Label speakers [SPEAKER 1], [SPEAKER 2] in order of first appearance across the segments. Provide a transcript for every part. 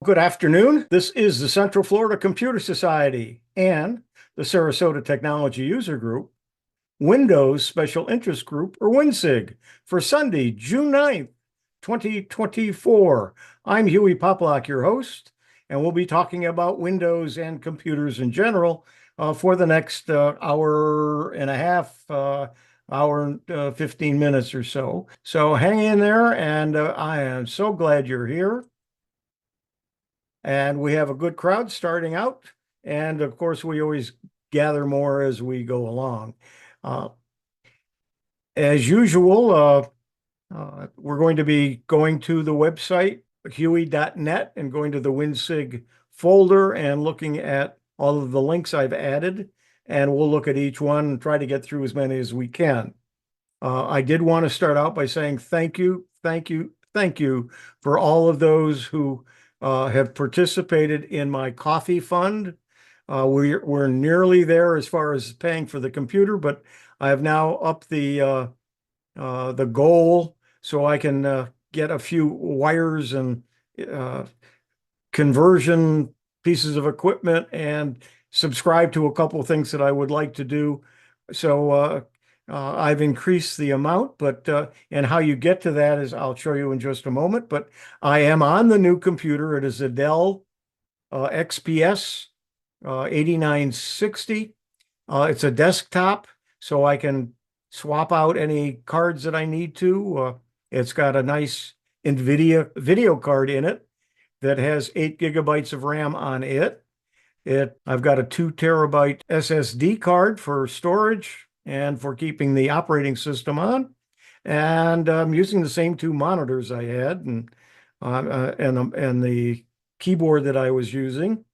[SPEAKER 1] Good afternoon. This is the Central Florida Computer Society and the Sarasota Technology User Group, Windows Special Interest Group, or WinSIG, for Sunday, June 9th, 2024. I'm Huey Poplock, your host, and we'll be talking about Windows and computers in general for the next hour and a half, hour and 15 minutes or so. So hang in there, and I am so glad you're here. And we have a good crowd starting out. And of course, we always gather more as we go along. Uh, as usual, we're going to be going to the website, huey.net, and going to the WinSIG folder and looking at all of the links I've added. And we'll look at each one and try to get through as many as we can. I did want to start out by saying thank you, thank you, thank you for all of those who have participated in my coffee fund. We're nearly there as far as paying for the computer, but I have now upped the goal so I can get a few wires and uh, conversion pieces of equipment and subscribe to a couple of things that I would like to do. So I've increased the amount, but and how you get to that is I'll show you in just a moment. But I am on the new computer. It is a Dell XPS 8960. It's a desktop, so I can swap out any cards that I need to. It's got a nice NVIDIA video card in it that has 8 gigabytes of RAM on it. I've got a 2 terabyte SSD card for storage and for keeping the operating system on. And I'm using the same 2 monitors I had and the keyboard that I was using.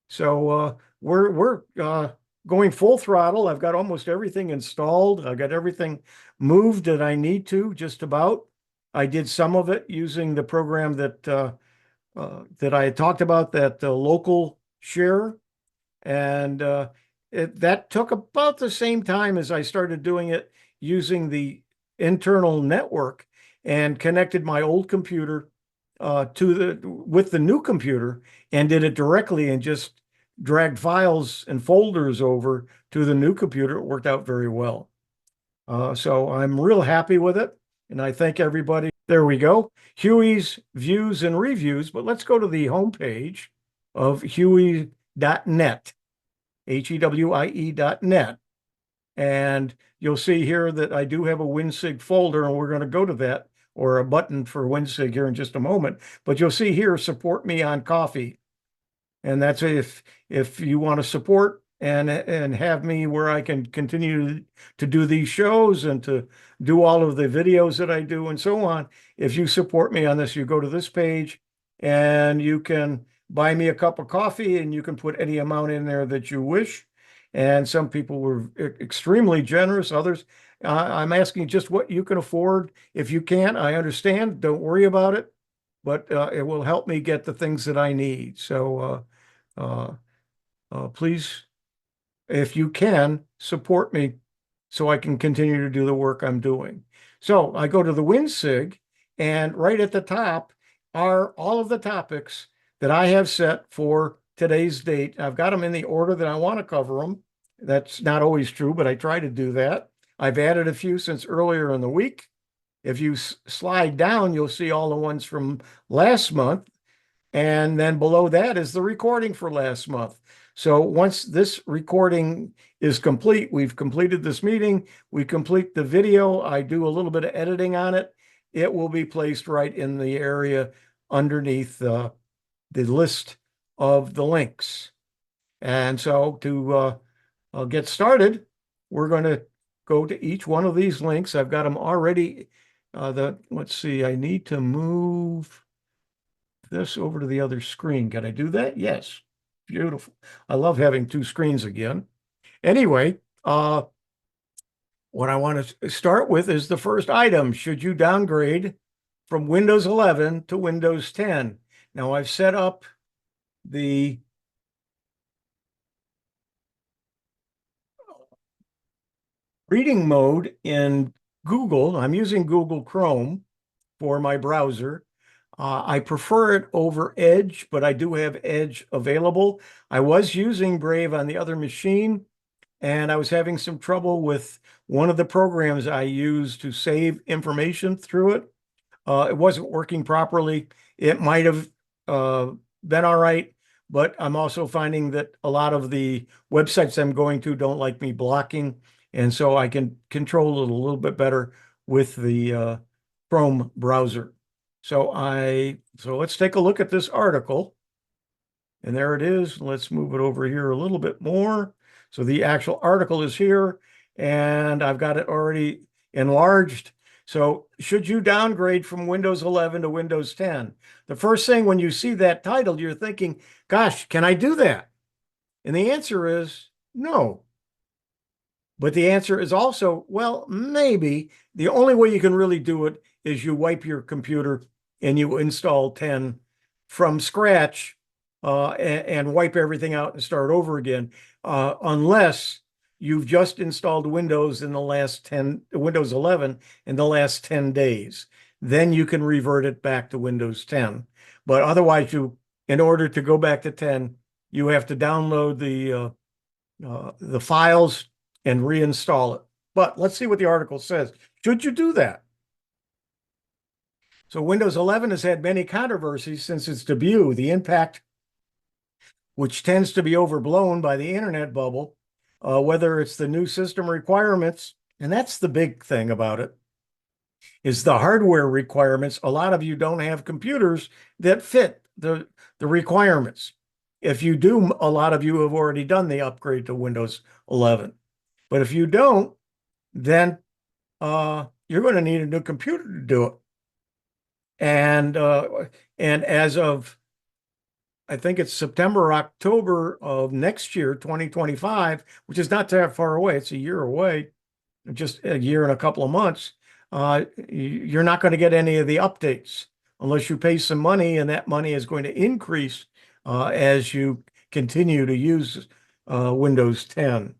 [SPEAKER 1] So we're going full throttle. I've got almost everything installed. I've got everything moved that I need to, just about. I did some of it using the program that I had talked about, that local share, and that took about the same time as I started doing it using the internal network and connected my old computer with the new computer and did it directly and just dragged files and folders over to the new computer. It worked out very well. So I'm real happy with it, and I thank everybody. There we go. Huey's Views and Reviews, but let's go to the homepage of huey.net, HEWIE.net. And you'll see here that I do have a WinSIG folder, and we're going to go to that, or a button for WinSIG here in just a moment. But you'll see here, support me on Coffee. And that's if you want to support and have me where I can continue to do these shows and to do all of the videos that I do and so on. If you support me on this, you go to this page and you can buy me a cup of coffee, and you can put any amount in there that you wish. And some people were extremely generous. Others, I'm asking just what you can afford. If you can't, I understand. Don't worry about it. But it will help me get the things that I need. So please, if you can, support me so I can continue to do the work I'm doing. So I go to the WinSIG, and right at the top are all of the topics that I have set for today's date. I've got them in the order that I want to cover them. That's not always true, but I try to do that. I've added a few since earlier in the week. If you slide down, you'll see all the ones from last month. And then below that is the recording for last month. So once this recording is complete, we've completed this meeting, we complete the video, I do a little bit of editing on it, it will be placed right in the area underneath the list of the links. And so to get started, we're going to go to each one of these links. I've got them already. Let's see, I need to move this over to the other screen. Can I do that? Yes. Beautiful. I love having 2 screens again. Anyway, what I want to start with is the first item. Should you downgrade from Windows 11 to Windows 10? Now I've set up the reading mode in Google. I'm using Google Chrome for my browser. I prefer it over Edge, but I do have Edge available. I was using Brave on the other machine, and I was having some trouble with one of the programs I use to save information through it. It wasn't working properly. It might have been all right, but I'm also finding that a lot of the websites I'm going to don't like me blocking, and so I can control it a little bit better with the Chrome browser. So let's take a look at this article. And there it is. Let's move it over here a little bit more. So the actual article is here, and I've got it already enlarged. So should you downgrade from Windows 11 to Windows 10? The first thing when you see that title, you're thinking, gosh, can I do that? And the answer is no. But the answer is also, well, maybe. The only way you can really do it is you wipe your computer and you install 10 from scratch and wipe everything out and start over again, unless you've just installed Windows 11 in the last 10 days. Then you can revert it back to Windows 10. But otherwise, in order to go back to 10, you have to download the files and reinstall it. But let's see what the article says. Should you do that? So Windows 11 has had many controversies since its debut. The impact, which tends to be overblown by the internet bubble, whether it's the new system requirements, and that's the big thing about it, is the hardware requirements. A lot of you don't have computers that fit the requirements. If you do, a lot of you have already done the upgrade to Windows 11. But if you don't, then you're going to need a new computer to do it. And as of, I think it's September or October of next year, 2025, which is not that far away. It's a year away, just a year and a couple of months. You're not going to get any of the updates unless you pay some money, and that money is going to increase as you continue to use Windows 10.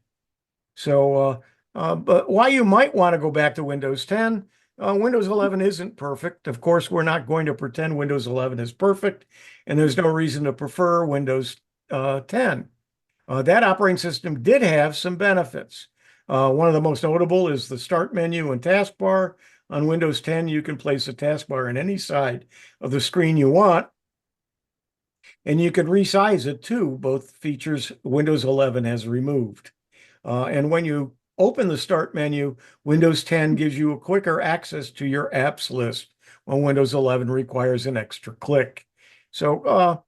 [SPEAKER 1] So, but why you might want to go back to Windows 10, Windows 11 isn't perfect. Of course, we're not going to pretend Windows 11 is perfect, and there's no reason to prefer Windows 10. That operating system did have some benefits. One of the most notable is the Start menu and taskbar. On Windows 10, you can place a taskbar on any side of the screen you want, and you can resize it too, both features Windows 11 has removed. And when you open the Start menu, Windows 10 gives you a quicker access to your apps list, when Windows 11 requires an extra click. So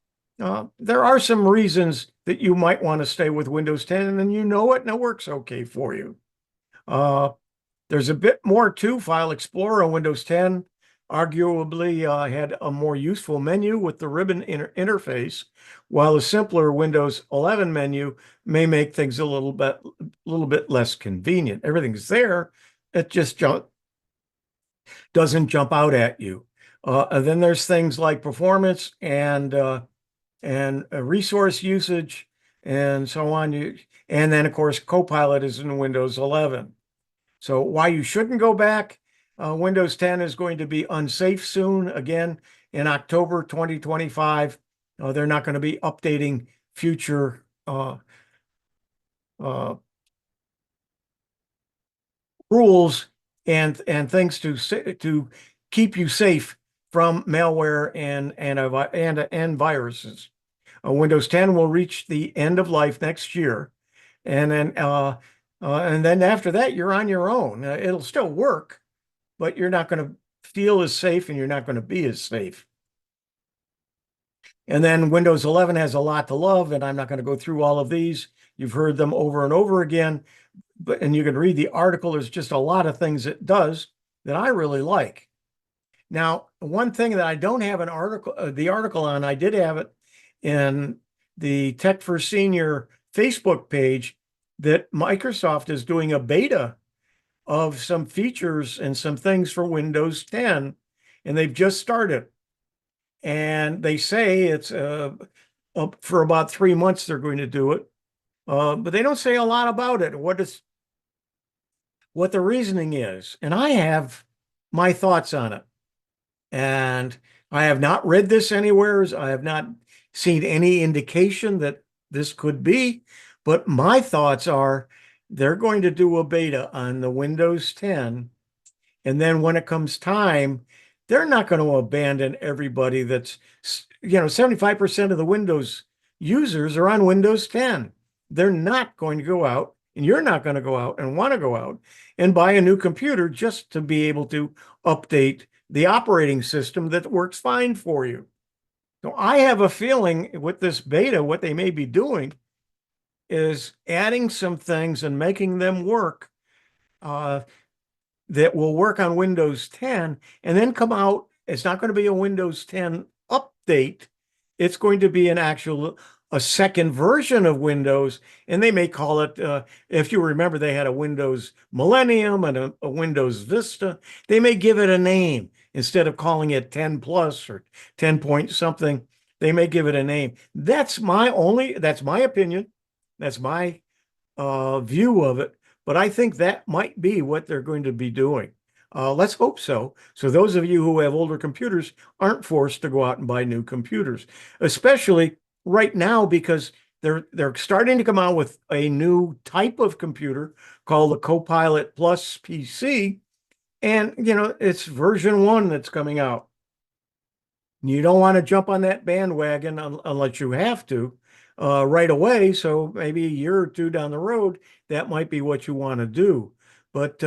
[SPEAKER 1] there are some reasons that you might want to stay with Windows 10, and you know it, and it works okay for you. There's a bit more to File Explorer on Windows 10. Arguably had a more useful menu with the ribbon interface, while a simpler Windows 11 menu may make things a little bit less convenient. Everything's there, it just doesn't jump out at you. And then there's things like performance and resource usage and so on. And then, of course, Copilot is in Windows 11. So why you shouldn't go back? Windows 10 is going to be unsafe soon. Again, in October 2025, they're not going to be updating future rules and things to keep you safe from malware and viruses. Windows 10 will reach the end of life next year, and then after that, you're on your own. It'll still work, but you're not going to feel as safe, and you're not going to be as safe. And then Windows 11 has a lot to love, and I'm not going to go through all of these. You've heard them over and over again, and you can read the article. There's just a lot of things it does that I really like. Now, one thing that I don't have the article on, I did have it in the Tech for Senior Facebook page, that Microsoft is doing a beta of some features and some things for Windows 10, and they've just started. And they say it's for about 3 months they're going to do it, but they don't say a lot about it, what the reasoning is. And I have my thoughts on it. And I have not read this anywhere. I have not seen any indication that this could be, but my thoughts are they're going to do a beta on the Windows 10. And then when it comes time, they're not going to abandon everybody 75% of the Windows users are on Windows 10. They're not going to go out, and you're not going to go out and want to go out and buy a new computer just to be able to update the operating system that works fine for you. So I have a feeling with this beta, what they may be doing is adding some things and making them work uh, that will work on Windows 10 and then come out. It's not going to be a Windows 10 update. It's going to be a second version of Windows, and they may call it, if you remember, they had a Windows Millennium and a Windows Vista. They may give it a name instead of calling it 10 plus or 10 point something. They may give it a name. That's my opinion. That's my view of it. But I think that might be what they're going to be doing. Let's hope so. So those of you who have older computers aren't forced to go out and buy new computers, especially right now because they're starting to come out with a new type of computer called the Copilot Plus PC. And, it's version 1 that's coming out. You don't want to jump on that bandwagon unless you have to right away. So maybe a year or two down the road, that might be what you want to do. But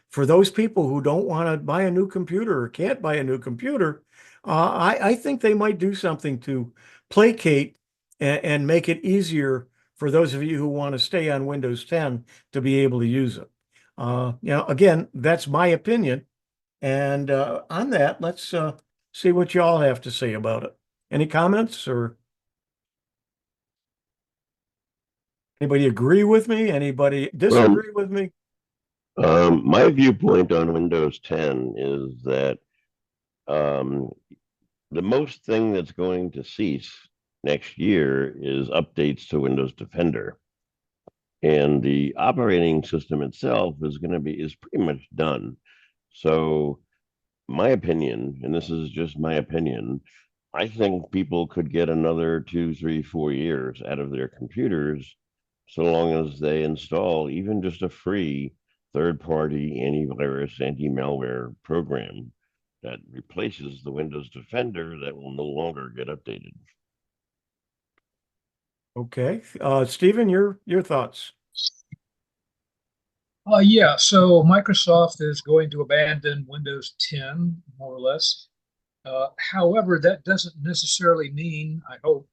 [SPEAKER 1] for those people who don't want to buy a new computer or can't buy a new computer, I think they might do something to placate and make it easier for those of you who want to stay on Windows 10 to be able to use it. Again, that's my opinion. And on that, let's see what y'all have to say about it. Any comments or anybody agree with me? Anybody disagree with me?
[SPEAKER 2] My viewpoint on Windows 10 is that um, the most thing that's going to cease next year is updates to Windows Defender. And the operating system itself is pretty much done. So my opinion, and this is just my opinion, I think people could get another 2, 3, 4 years out of their computers so long as they install even just a free third-party antivirus, anti-malware program that replaces the Windows Defender that will no longer get updated.
[SPEAKER 1] Okay. Stephen, your thoughts.
[SPEAKER 3] Yeah, so Microsoft is going to abandon Windows 10, more or less. However, that doesn't necessarily mean, I hope,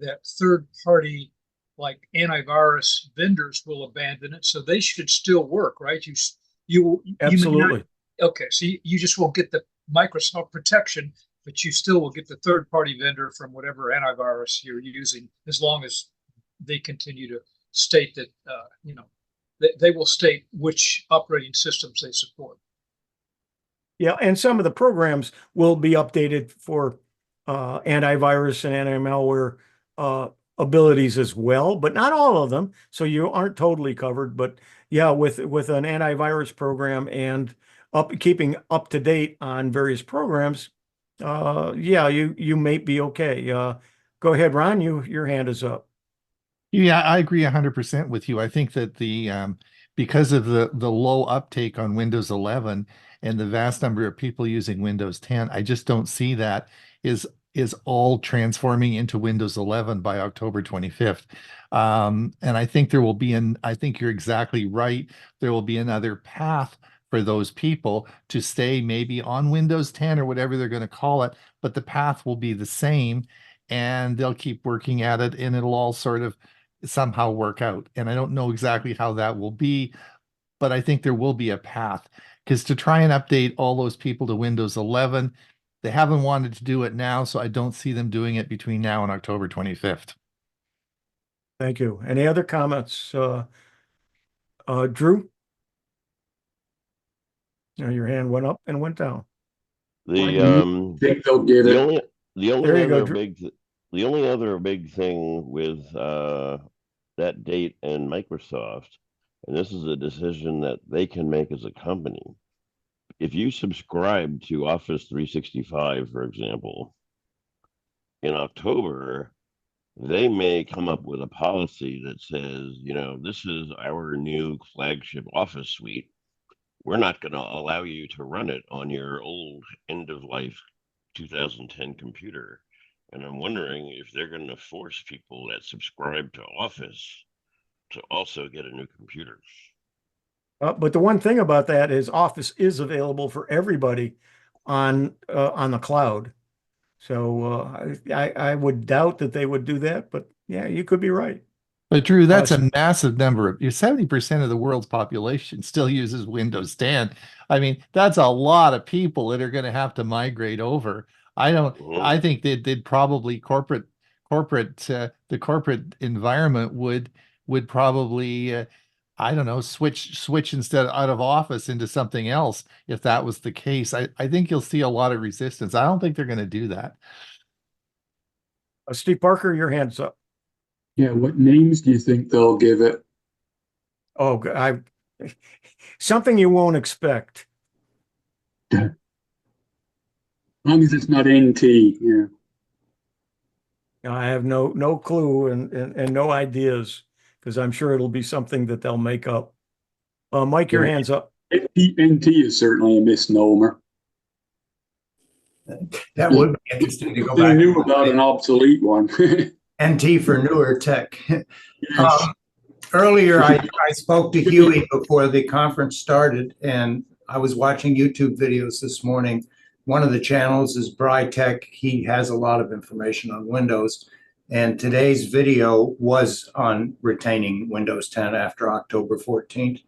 [SPEAKER 3] that third-party like antivirus vendors will abandon it. So they should still work, right? You may not.
[SPEAKER 1] Absolutely.
[SPEAKER 3] Okay, so you just won't get the Microsoft protection, but you still will get the third-party vendor from whatever antivirus you're using, as long as they continue to state that they will state which operating systems they support.
[SPEAKER 1] Yeah, and some of the programs will be updated for antivirus and anti-malware abilities as well, but not all of them. So you aren't totally covered. But yeah, with an antivirus program and keeping up to date on various programs, yeah, you may be okay. Go ahead, Ron. Your hand is up.
[SPEAKER 4] Yeah, I agree 100% with you. I think that because of the low uptake on Windows 11 and the vast number of people using Windows 10, I just don't see that is all transforming into Windows 11 by October 25th. And I think I think you're exactly right. There will be another path for those people to stay maybe on Windows 10 or whatever they're going to call it, but the path will be the same and they'll keep working at it and it'll all sort of somehow work out. And I don't know exactly how that will be, but I think there will be a path because to try and update all those people to Windows 11, they haven't wanted to do it now, so I don't see them doing it between now and October 25th.
[SPEAKER 1] Thank you. Any other comments? Drew? Your hand went up and went down.
[SPEAKER 2] Think
[SPEAKER 5] they'll get
[SPEAKER 2] the
[SPEAKER 5] it.
[SPEAKER 2] only the only
[SPEAKER 1] There you go,
[SPEAKER 2] other
[SPEAKER 1] Drew.
[SPEAKER 2] the only other big thing with that date and Microsoft, and this is a decision that they can make as a company, if you subscribe to Office 365, for example, in October, they may come up with a policy that says, this is our new flagship Office suite. We're not going to allow you to run it on your old end of life 2010 computer. And I'm wondering if they're going to force people that subscribe to Office to also get a new computer.
[SPEAKER 1] But the one thing about that is Office is available for everybody on the cloud. So I would doubt that they would do that, but yeah, you could be right.
[SPEAKER 4] But Drew, that's
[SPEAKER 1] Uh,
[SPEAKER 4] a massive number of 70% of the world's population still uses Windows 10. I mean, that's a lot of people that are going to have to migrate over. I think that they'd probably the corporate environment would probably I don't know, switch instead out of Office into something else if that was the case. I think you'll see a lot of resistance. I don't think they're going to do that.
[SPEAKER 1] Steve Parker, your hand's up.
[SPEAKER 5] Yeah, what names do you think they'll give it?
[SPEAKER 1] Oh, something you won't expect.
[SPEAKER 5] As long as it's not NT, yeah.
[SPEAKER 1] I have no clue and no ideas because I'm sure it'll be something that they'll make up. Mike, your hand's up.
[SPEAKER 5] NT is certainly a misnomer.
[SPEAKER 6] That would be interesting to go
[SPEAKER 5] They
[SPEAKER 6] back.
[SPEAKER 5] knew about an obsolete one.
[SPEAKER 6] NT for newer tech.
[SPEAKER 5] Yes.
[SPEAKER 6] Earlier, I spoke to Huey before the conference started, and I was watching YouTube videos this morning. One of the channels is Bry Tech. He has a lot of information on Windows, and today's video was on retaining Windows 10 after October 14th.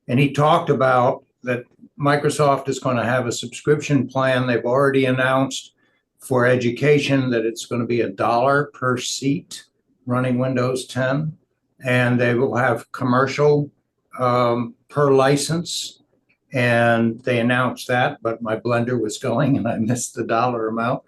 [SPEAKER 6] And he talked about that Microsoft is going to have a subscription plan. They've already announced for education that it's going to be $1 per seat running Windows 10. And they will have commercial per license. And they announced that, but my blender was going and I missed the dollar amount.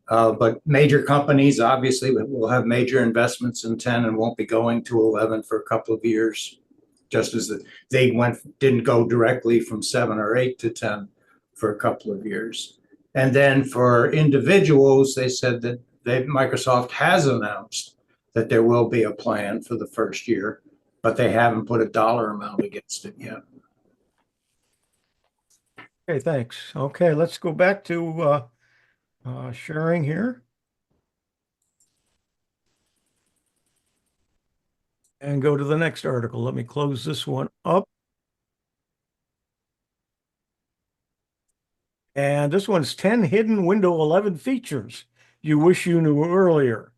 [SPEAKER 6] But major companies obviously will have major investments in 10 and won't be going to 11 for a couple of years, just as they didn't go directly from 7 or 8 to 10 for a couple of years. And then for individuals, they said that Microsoft has announced that there will be a plan for the first year, but they haven't put a dollar amount against it yet.
[SPEAKER 1] Okay, thanks. Okay, let's go back to sharing here. And go to the next article. Let me close this one up. And this one's 10 hidden Windows 11 features you wish you knew earlier.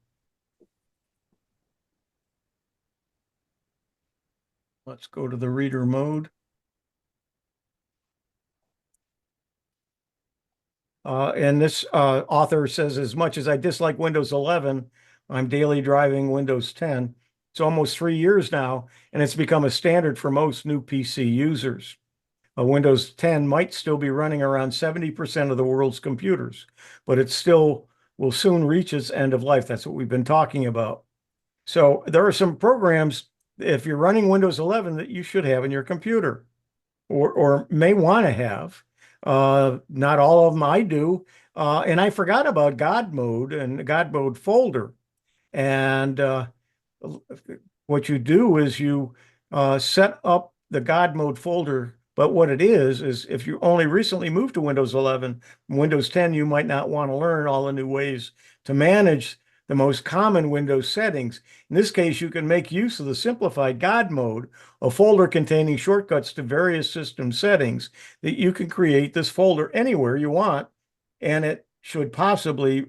[SPEAKER 1] Let's go to the reader mode. And this author says, as much as I dislike Windows 11, I'm daily driving Windows 10. It's almost 3 years now, and it's become a standard for most new PC users. Windows 10 might still be running around 70% of the world's computers, but it still will soon reach its end of life. That's what we've been talking about. So there are some programs, if you're running Windows 11, that you should have in your computer or may want to have. Not all of them I do. And I forgot about God mode and the God mode folder. And what you do is you set up the God mode folder. But what it is if you only recently moved to Windows 11, Windows 10, you might not want to learn all the new ways to manage the most common Windows settings. In this case, you can make use of the simplified God mode, a folder containing shortcuts to various system settings that you can create this folder anywhere you want, and it could possibly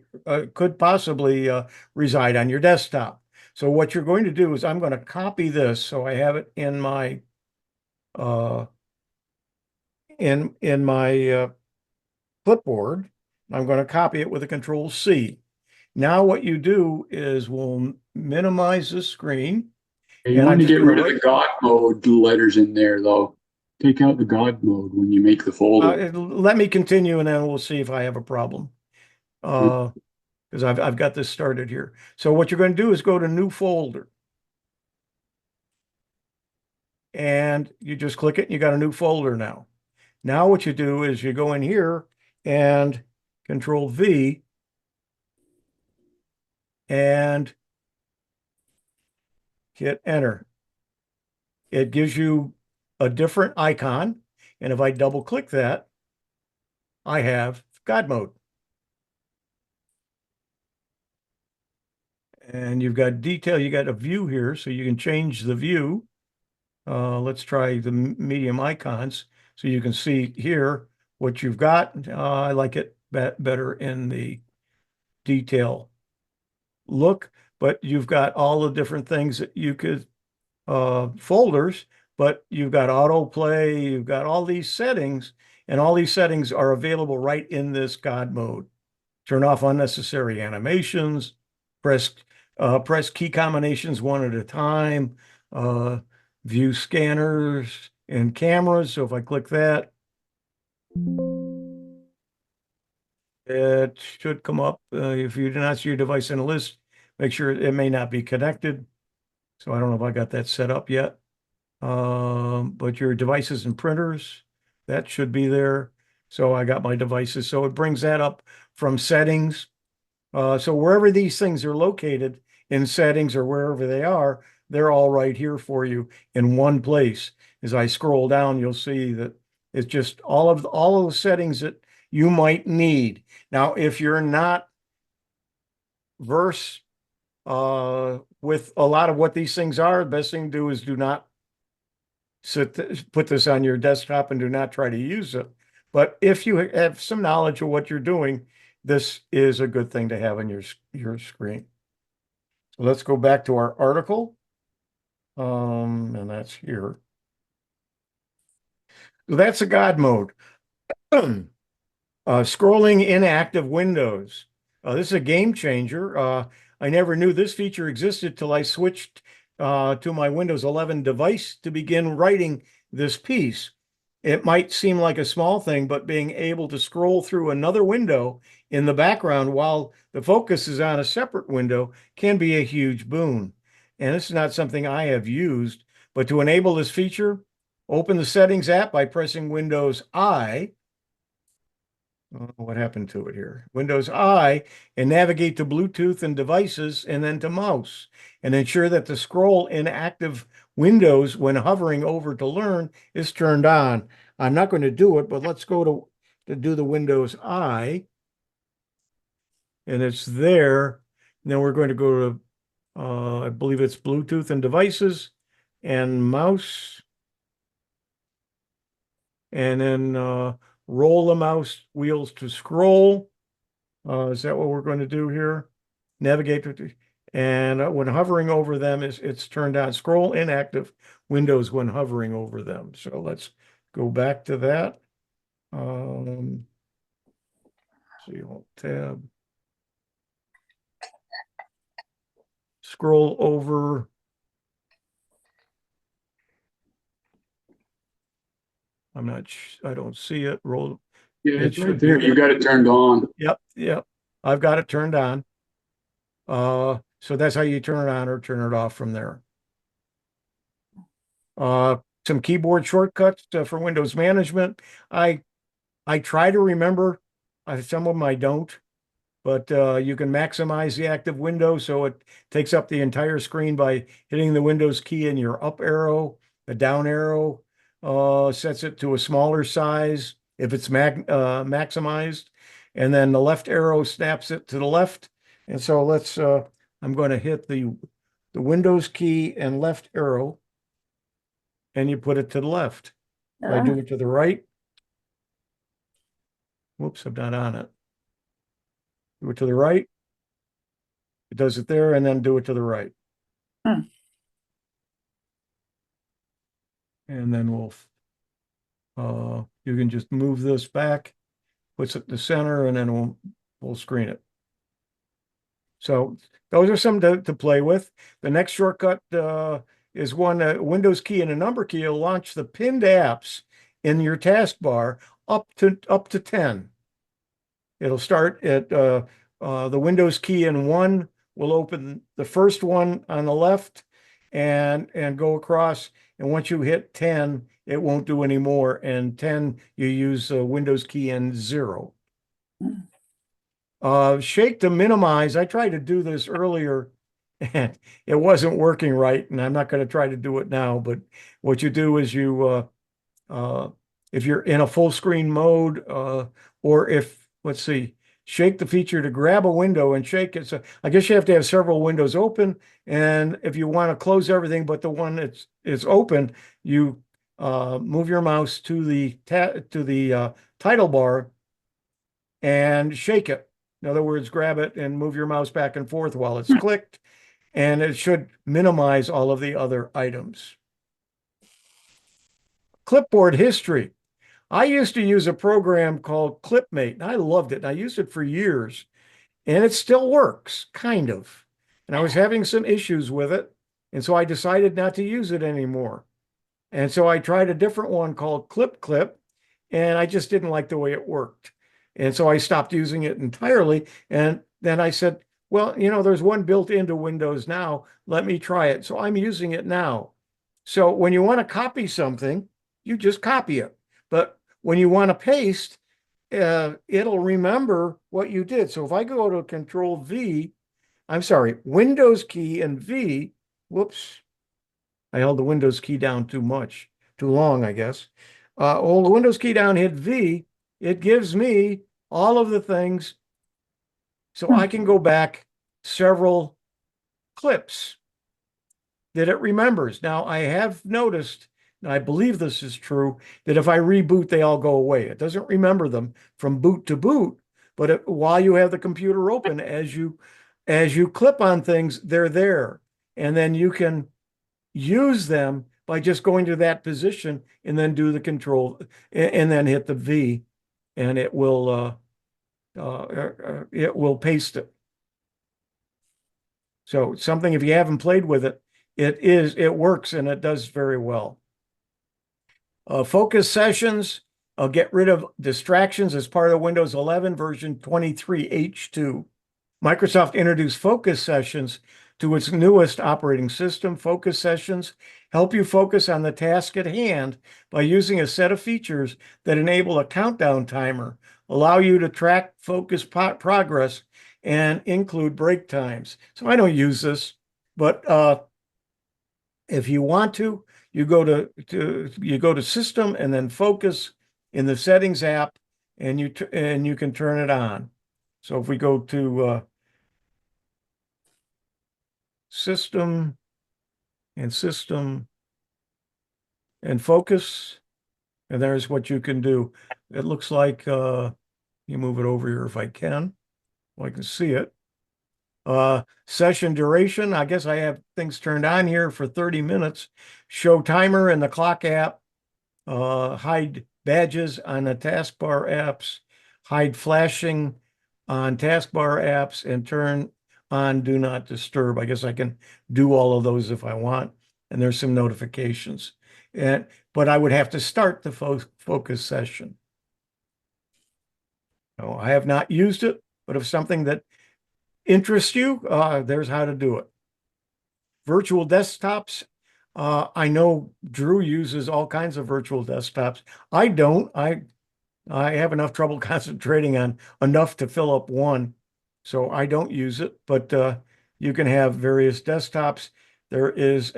[SPEAKER 1] reside on your desktop. So what you're going to do is I'm going to copy this so I have it in my in my clipboard. I'm going to copy it with a Control-C. Now what you do is we'll minimize the screen.
[SPEAKER 5] You want to get rid of the God mode letters in there, though. Take out the God mode when you make the folder.
[SPEAKER 1] Let me continue, and then we'll see if I have a problem. Because I've got this started here. So what you're going to do is go to New Folder. And you just click it, and you got a new folder now. Now what you do is you go in here and Control V and hit enter. It gives you a different icon. And if I double click that, I have God mode. And you've got detail, you got a view here, so you can change the view. Let's try the medium icons so you can see here what you've got. I like it better in the detail look, but you've got all the different things that you could folders, but you've got autoplay, you've got all these settings, and all these settings are available right in this God mode. Turn off unnecessary animations, press key combinations one at a time, view scanners and cameras. So if I click that, it should come up. If you do not see your device in a list, make sure it may not be connected. So I don't know if I got that set up yet. But your devices and printers, that should be there. So I got my devices. So it brings that up from settings. So wherever these things are located in settings or wherever they are, they're all right here for you in one place. As I scroll down, you'll see that it's just all of the settings that you might need. Now, if you're not versed with a lot of what these things are, the best thing to do is do not put this on your desktop and do not try to use it. But if you have some knowledge of what you're doing, this is a good thing to have on your screen. So let's go back to our article. And that's here. So that's a God mode. Scrolling inactive windows. This is a game changer. I never knew this feature existed till I switched to my Windows 11 device to begin writing this piece. It might seem like a small thing, but being able to scroll through another window in the background while the focus is on a separate window can be a huge boon. And this is not something I have used, but to enable this feature, open the Settings app by pressing Windows I. What happened to it here? Windows I, and navigate to Bluetooth and devices and then to mouse, and ensure that the scroll in active windows when hovering over to learn is turned on. I'm not going to do it, but let's go to do the Windows I, and it's there. And then we're going to go to, I believe it's Bluetooth and devices and mouse, and then roll the mouse wheels to scroll. Is that what we're going to do here? Navigate to, and when hovering over them, it's turned on. Scroll inactive windows when hovering over them. So let's go back to that. See, tab. Scroll over. I don't see it. Roll.
[SPEAKER 5] Yeah,
[SPEAKER 1] It
[SPEAKER 5] it's right
[SPEAKER 1] should
[SPEAKER 5] there.
[SPEAKER 1] be.
[SPEAKER 5] You got it turned on.
[SPEAKER 1] Yep. I've got it turned on. So that's how you turn it on or turn it off from there. Some keyboard shortcuts for Windows management. I try to remember. Some of them I don't, but you can maximize the active window so it takes up the entire screen by hitting the Windows key in your up arrow. The down arrow sets it to a smaller size if it's maximized, and then the left arrow snaps it to the left. And so let's. I'm going to hit the Windows key and left arrow, and you put it to the left. If I do it to the right. Whoops, I'm not on it. Do it to the right. It does it there, and then do it to the right. And then you can just move this back, puts it in the center, and then we'll screen it. So those are some to play with. The next shortcut is one Windows key and a number key will launch the pinned apps in your taskbar up to 10. It'll start at the Windows key and 1 will open the first one on the left and go across, and once you hit 10, it won't do any more. And 10, you use Windows key and 0. Shake to minimize. I tried to do this earlier and it wasn't working right. And I'm not going to try to do it now. But what you do is if you're in a full screen mode, or if, let's see, shake the feature to grab a window and shake it. So I guess you have to have several windows open. And if you want to close everything but the one that's is open, you move your mouse to the title bar and shake it. In other words, grab it and move your mouse back and forth while it's clicked, and it should minimize all of the other items. Clipboard history. I used to use a program called Clipmate, and I loved it. I used it for years, and it still works, kind of. And I was having some issues with it, and so I decided not to use it anymore. And so I tried a different one called Clip, and I just didn't like the way it worked. And so I stopped using it entirely. And then I said, well, there's one built into Windows now. Let me try it. So I'm using it now. So when you want to copy something, you just copy it. But when you want to paste, it'll remember what you did. So if I go to Control V, I'm sorry, Windows key and V, whoops, I held the Windows key down too long, I guess. Hold the Windows key down, hit V, it gives me all of the things. So I can go back several clips that it remembers. Now, I have noticed, and I believe this is true, that if I reboot, they all go away. It doesn't remember them from boot to boot, but while you have the computer open, as you clip on things, they're there. And then you can use them by just going to that position and then do the control and then hit the V, and it will paste it. So something, if you haven't played with it, it works and it does very well. Focus sessions, get rid of distractions as part of Windows 11 version 23H2. Microsoft introduced focus sessions to its newest operating system. Focus sessions help you focus on the task at hand by using a set of features that enable a countdown timer, allow you to track focus progress, and include break times. So I don't use this, but if you want to, you go to System and then Focus in the Settings app, and you can turn it on. So if we go to System and Focus, and there's what you can do. It looks like you move it over here if I can. Well, I can see it. Session duration, I guess I have things turned on here for 30 minutes. Show timer in the clock app. Hide badges on the taskbar apps. Hide flashing on taskbar apps, and turn on do not disturb. I guess I can do all of those if I want. And there's some notifications. But I would have to start the focus session. No, I have not used it, but if something that interests you, there's how to do it. Virtual desktops. I know Drew uses all kinds of virtual desktops. I don't. I have enough trouble concentrating on enough to fill up one, so I don't use it. But you can have various desktops. There is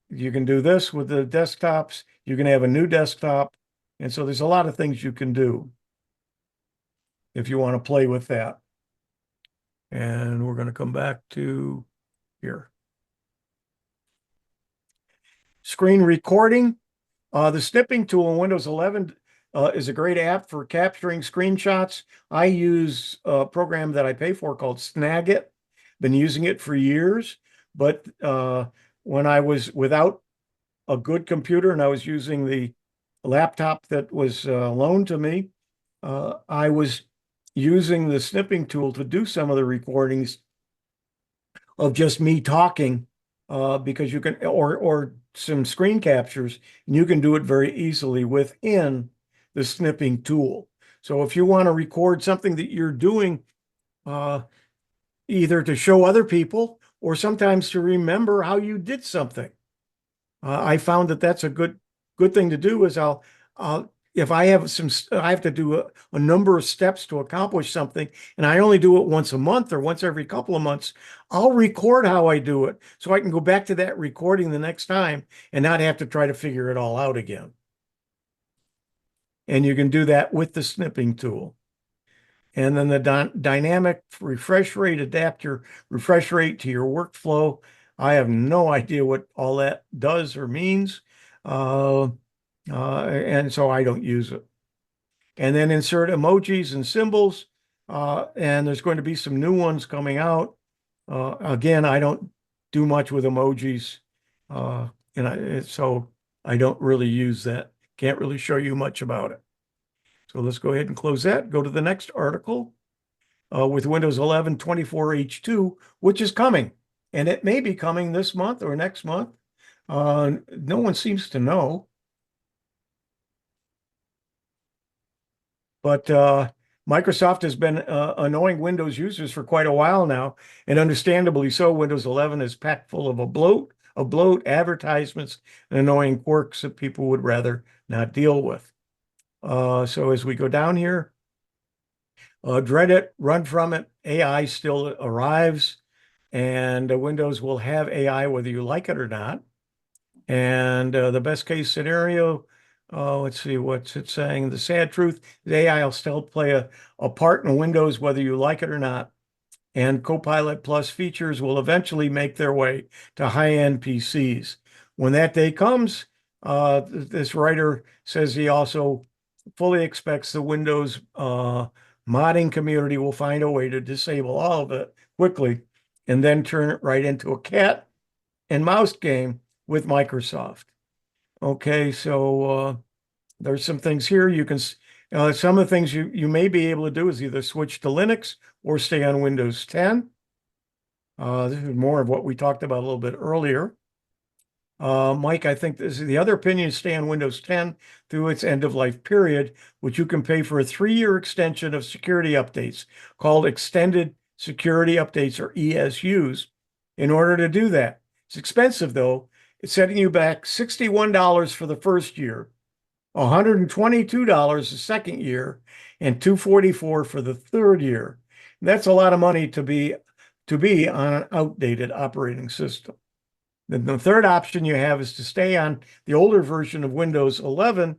[SPEAKER 1] you can do this with the desktops. You can have a new desktop. And so there's a lot of things you can do if you want to play with that. And we're going to come back to here. Screen recording. The snipping tool in Windows 11 is a great app for capturing screenshots. I use a program that I pay for called Snagit. Been using it for years, but when I was without a good computer and I was using the laptop that was loaned to me, I was using the snipping tool to do some of the recordings of just me talking, because you can, or some screen captures, and you can do it very easily within the snipping tool. So if you want to record something that you're doing, either to show other people or sometimes to remember how you did something. I found that that's a good thing to do. Is if I have I have to do a number of steps to accomplish something, and I only do it once a month or once every couple of months, I'll record how I do it so I can go back to that recording the next time and not have to try to figure it all out again. And you can do that with the snipping tool. And then the dynamic refresh rate, adapt your refresh rate to your workflow. I have no idea what all that does or means. And so I don't use it. And then insert emojis and symbols. And there's going to be some new ones coming out. Again, I don't do much with emojis. So I don't really use that. Can't really show you much about it. So let's go ahead and close that. Go to the next article with Windows 11 24H2, which is coming. And it may be coming this month or next month. No one seems to know. But Microsoft has been annoying Windows users for quite a while now. And understandably so, Windows 11 is packed full of bloat, advertisements, and annoying quirks that people would rather not deal with. So as we go down here, dread it, run from it. AI still arrives, and Windows will have AI whether you like it or not. And the best case scenario, let's see, what's it saying? The sad truth is AI will still play a part in Windows whether you like it or not. And Copilot Plus features will eventually make their way to high-end PCs. When that day comes, this writer says he also fully expects the Windows modding community will find a way to disable all of it quickly and then turn it right into a cat and mouse game with Microsoft. Okay, so there's some things here you can, some of the things you may be able to do is either switch to Linux or stay on Windows 10. This is more of what we talked about a little bit earlier. Mike, I think this is the other opinion is stay on Windows 10 through its end of life period, which you can pay for a 3-year extension of security updates called extended security updates or ESUs in order to do that. It's expensive though. It's setting you back $61 for the first year, $122 the second year, and $244 for the third year. And that's a lot of money to be on an outdated operating system. Then the third option you have is to stay on the older version of Windows 11,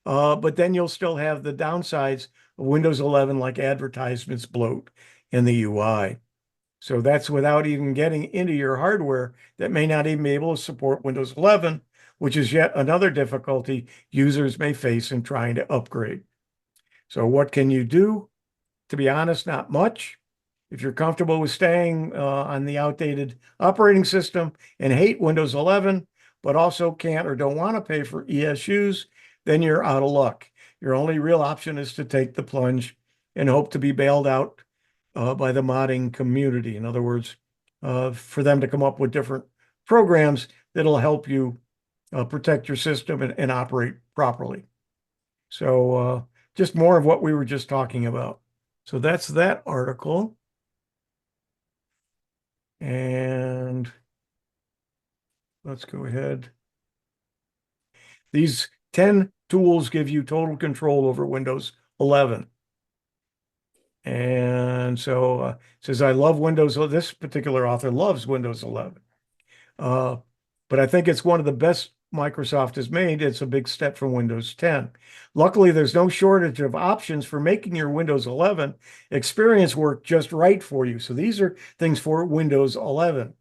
[SPEAKER 1] but then you'll still have the downsides of Windows 11 like advertisements, bloat, and the UI. So that's without even getting into your hardware that may not even be able to support Windows 11, which is yet another difficulty users may face in trying to upgrade. So what can you do? To be honest, not much. If you're comfortable with staying on the outdated operating system and hate Windows 11, but also can't or don't want to pay for ESUs, then you're out of luck. Your only real option is to take the plunge and hope to be bailed out by the modding community. In other words, for them to come up with different programs that'll help you protect your system and operate properly. So just more of what we were just talking about. So that's that article. And let's go ahead. These 10 tools give you total control over Windows 11. And so it says, I love Windows. This particular author loves Windows 11. But I think it's one of the best Microsoft has made. It's a big step from Windows 10. Luckily, there's no shortage of options for making your Windows 11 experience work just right for you. So these are things for Windows 11.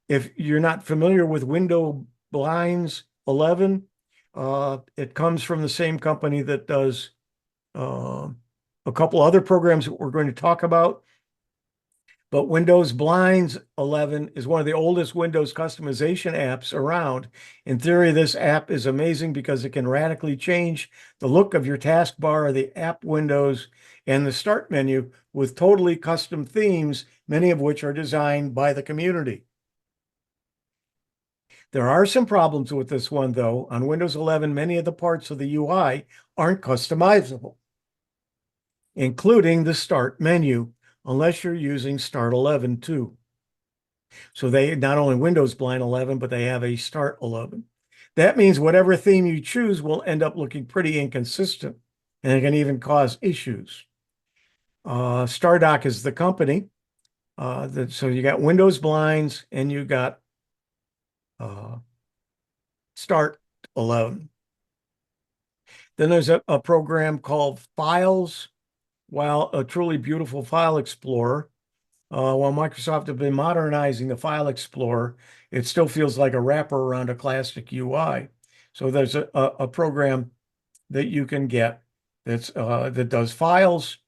[SPEAKER 1] If you're not familiar with Window Blinds 11, it comes from the same company that does a couple other programs that we're going to talk about. But Windows Blinds 11 is one of the oldest Windows customization apps around. In theory, this app is amazing because it can radically change the look of your taskbar, the app windows, and the start menu with totally custom themes, many of which are designed by the community. There are some problems with this one, though. On Windows 11, many of the parts of the UI aren't customizable, including the start menu, unless you're using Start 11 too. So they not only Windows blind 11, but they have a Start 11. That means whatever theme you choose will end up looking pretty inconsistent, and it can even cause issues. StarDock is the company. So you got Windows blinds and you got Start 11. Then there's a program called Files. While a truly beautiful file explorer, while Microsoft have been modernizing the file explorer, it still feels like a wrapper around a classic UI. So there's a program that you can get that does files,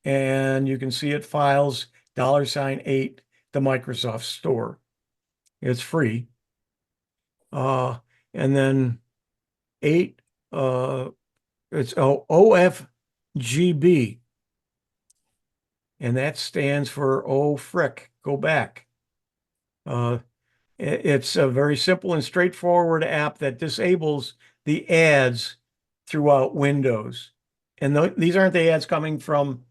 [SPEAKER 1] and you can see it files $8 the Microsoft Store. It's free. And then 8, it's OFGB. And that stands for oh frick, go back. It's a very simple and straightforward app that disables the ads throughout Windows. And these aren't the ads coming from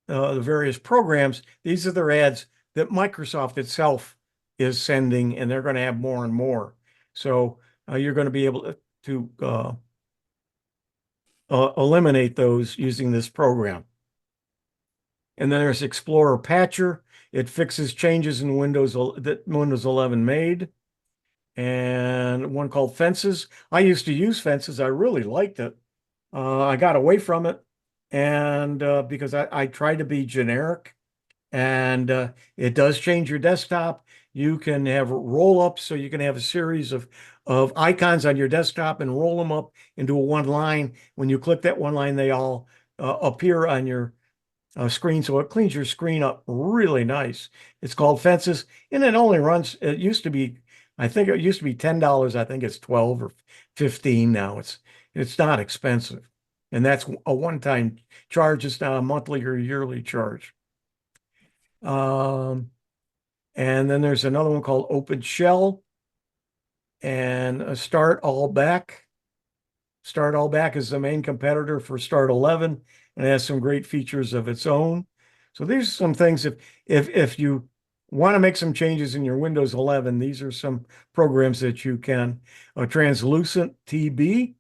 [SPEAKER 1] the various programs. These are the ads that Microsoft itself is sending, and they're going to have more and more. So you're going to be able to eliminate those using this program. And then there's Explorer Patcher. It fixes changes in Windows that Windows 11 made. And one called Fences. I used to use Fences. I really liked it. I got away from it, and because I try to be generic, and it does change your desktop. You can have roll-ups, so you can have a series of icons on your desktop and roll them up into one line. When you click that one line, they all appear on your screen, so it cleans your screen up really nice. It's called Fences, and it only runs. It used to be, I think it used to be $10. I think it's 12 or 15 now. It's not expensive, and that's a one-time charge. It's not a monthly or yearly charge. And then there's another one called Open Shell and Start All Back. Start All Back is the main competitor for Start 11. And it has some great features of its own. So these are some things, if you want to make some changes in your Windows 11, these are some programs that you can. Translucent TB.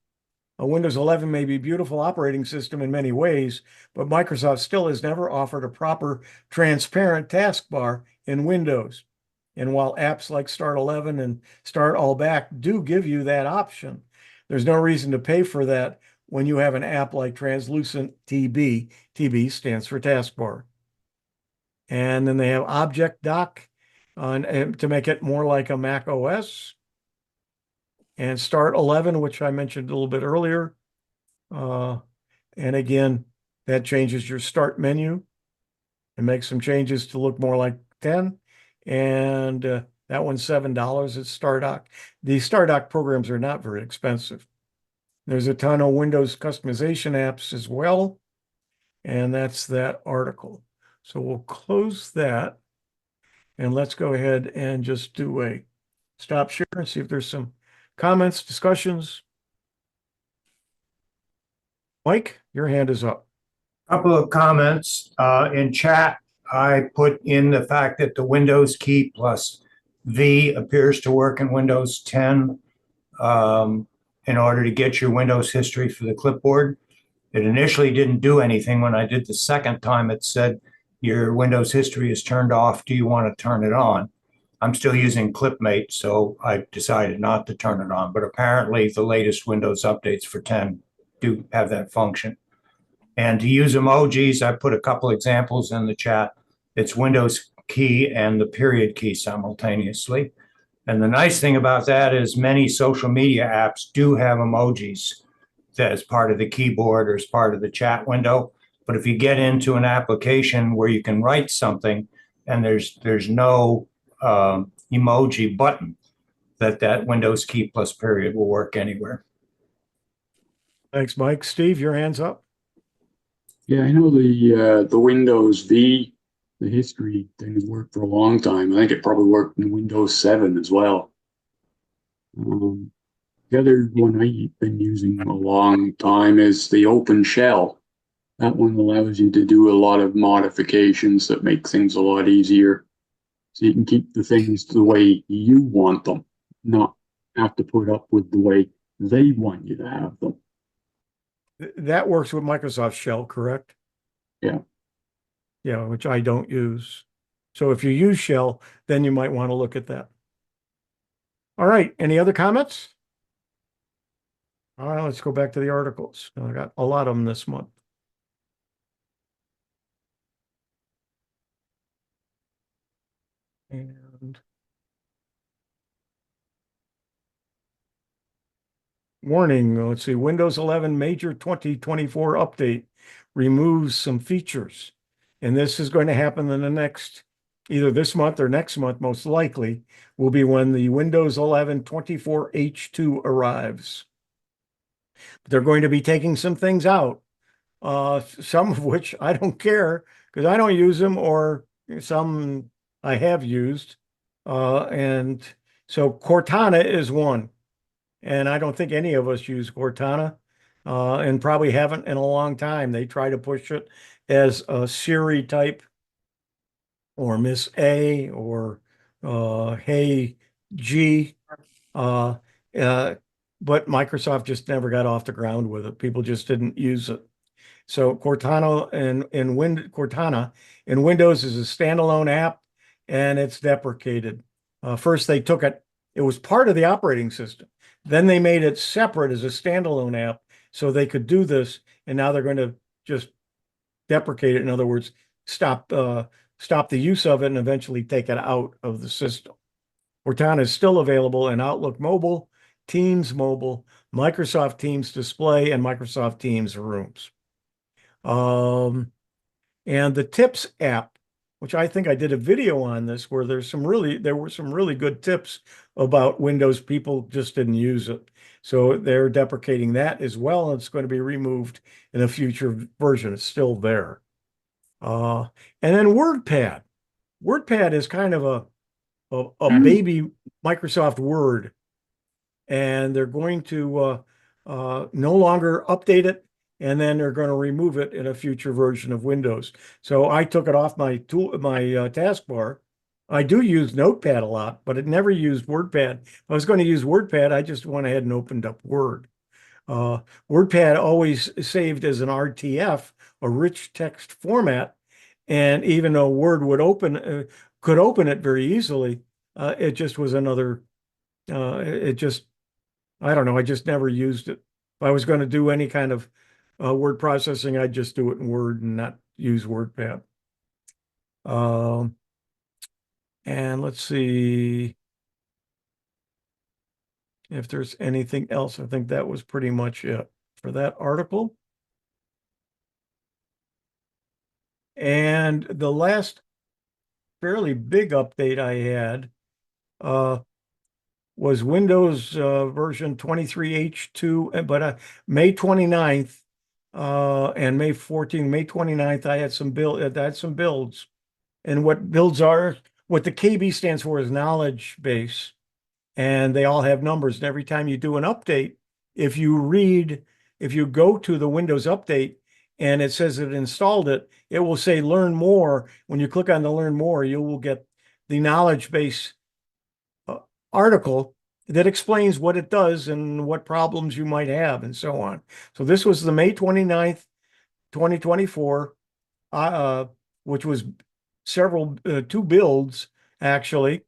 [SPEAKER 1] Windows 11 may be a beautiful operating system in many ways, but Microsoft still has never offered a proper transparent taskbar in Windows. And while apps like Start 11 and Start All Back do give you that option, there's no reason to pay for that when you have an app like Translucent TB. TB stands for taskbar. And then they have Object Dock to make it more like a Mac OS. And Start 11, which I mentioned a little bit earlier. And again, that changes your start menu and makes some changes to look more like 10. And that one's $7 at StarDock. These StarDock programs are not very expensive. There's a ton of Windows customization apps as well. And that's that article. So we'll close that. And let's go ahead and just do a stop share and see if there's some comments, discussions. Mike, your hand is up.
[SPEAKER 6] Couple of comments in chat. I put in the fact that the Windows key plus V appears to work in Windows 10 in order to get your Windows history for the clipboard. It initially didn't do anything. When I did the second time, it said your Windows history is turned off. Do you want to turn it on? I'm still using ClipMate, so I decided not to turn it on. But apparently the latest Windows updates for 10 do have that function. And to use emojis, I put a couple examples in the chat. It's Windows key and the period key simultaneously. And the nice thing about that is many social media apps do have emojis as part of the keyboard or as part of the chat window. But if you get into an application where you can write something and there's no emoji button, that Windows key plus period will work anywhere.
[SPEAKER 1] Thanks, Mike. Steve, your hand's up.
[SPEAKER 5] Yeah, I know the Windows V, the history didn't work for a long time. I think it probably worked in Windows 7 as well. The other one I've been using a long time is the Open Shell. That one allows you to do a lot of modifications that make things a lot easier. So you can keep the things the way you want them, not have to put up with the way they want you to have them.
[SPEAKER 1] That works with Microsoft Shell, correct?
[SPEAKER 5] Yeah.
[SPEAKER 1] Yeah, which I don't use. So if you use Shell, then you might want to look at that. All right, any other comments? All right, let's go back to the articles. I got a lot of them this month. And warning, let's see, Windows 11 major 2024 update removes some features. And this is going to happen in the next, either this month or next month, most likely, will be when the Windows 11 24H2 arrives. They're going to be taking some things out, some of which I don't care because I don't use them, or some I have used. And so Cortana is one. And I don't think any of us use Cortana, and probably haven't in a long time. They try to push it as a Siri type, or Miss A, or Hey G. Uh, but Microsoft just never got off the ground with it. People just didn't use it. So Cortana Cortana in Windows is a standalone app, and it's deprecated. First, they took it; it was part of the operating system. Then they made it separate as a standalone app, so they could do this. And now they're going to just deprecate it. In other words, stop the use of it and eventually take it out of the system. Cortana is still available in Outlook Mobile, Teams Mobile, Microsoft Teams Display, and Microsoft Teams Rooms. And the Tips app, which I think I did a video on this, where there were some really good tips about Windows. People just didn't use it. So they're deprecating that as well. And it's going to be removed in a future version. It's still there. And then WordPad. WordPad is kind of a baby Microsoft Word. And they're going to no longer update it, and then they're going to remove it in a future version of Windows. So I took it off my taskbar. I do use Notepad a lot, but it never used WordPad. If I was going to use WordPad, I just went ahead and opened up Word. WordPad always saved as an RTF, a rich text format, and even though Word could open it very easily, it just was another. I don't know. I just never used it. If I was going to do any kind of word processing, I'd just do it in Word and not use WordPad. And let's see if there's anything else. I think that was pretty much it for that article. And the last fairly big update I had was Windows version 23H2, but May 29th and May 14th, May 29th, I had some builds. And what builds are, what the KB stands for is knowledge base. And they all have numbers. And every time you do an update, if you go to the Windows update and it says it installed it, it will say learn more. When you click on the learn more, you will get the knowledge base article that explains what it does and what problems you might have and so on. So this was the May 29th, 2024, which was two builds actually.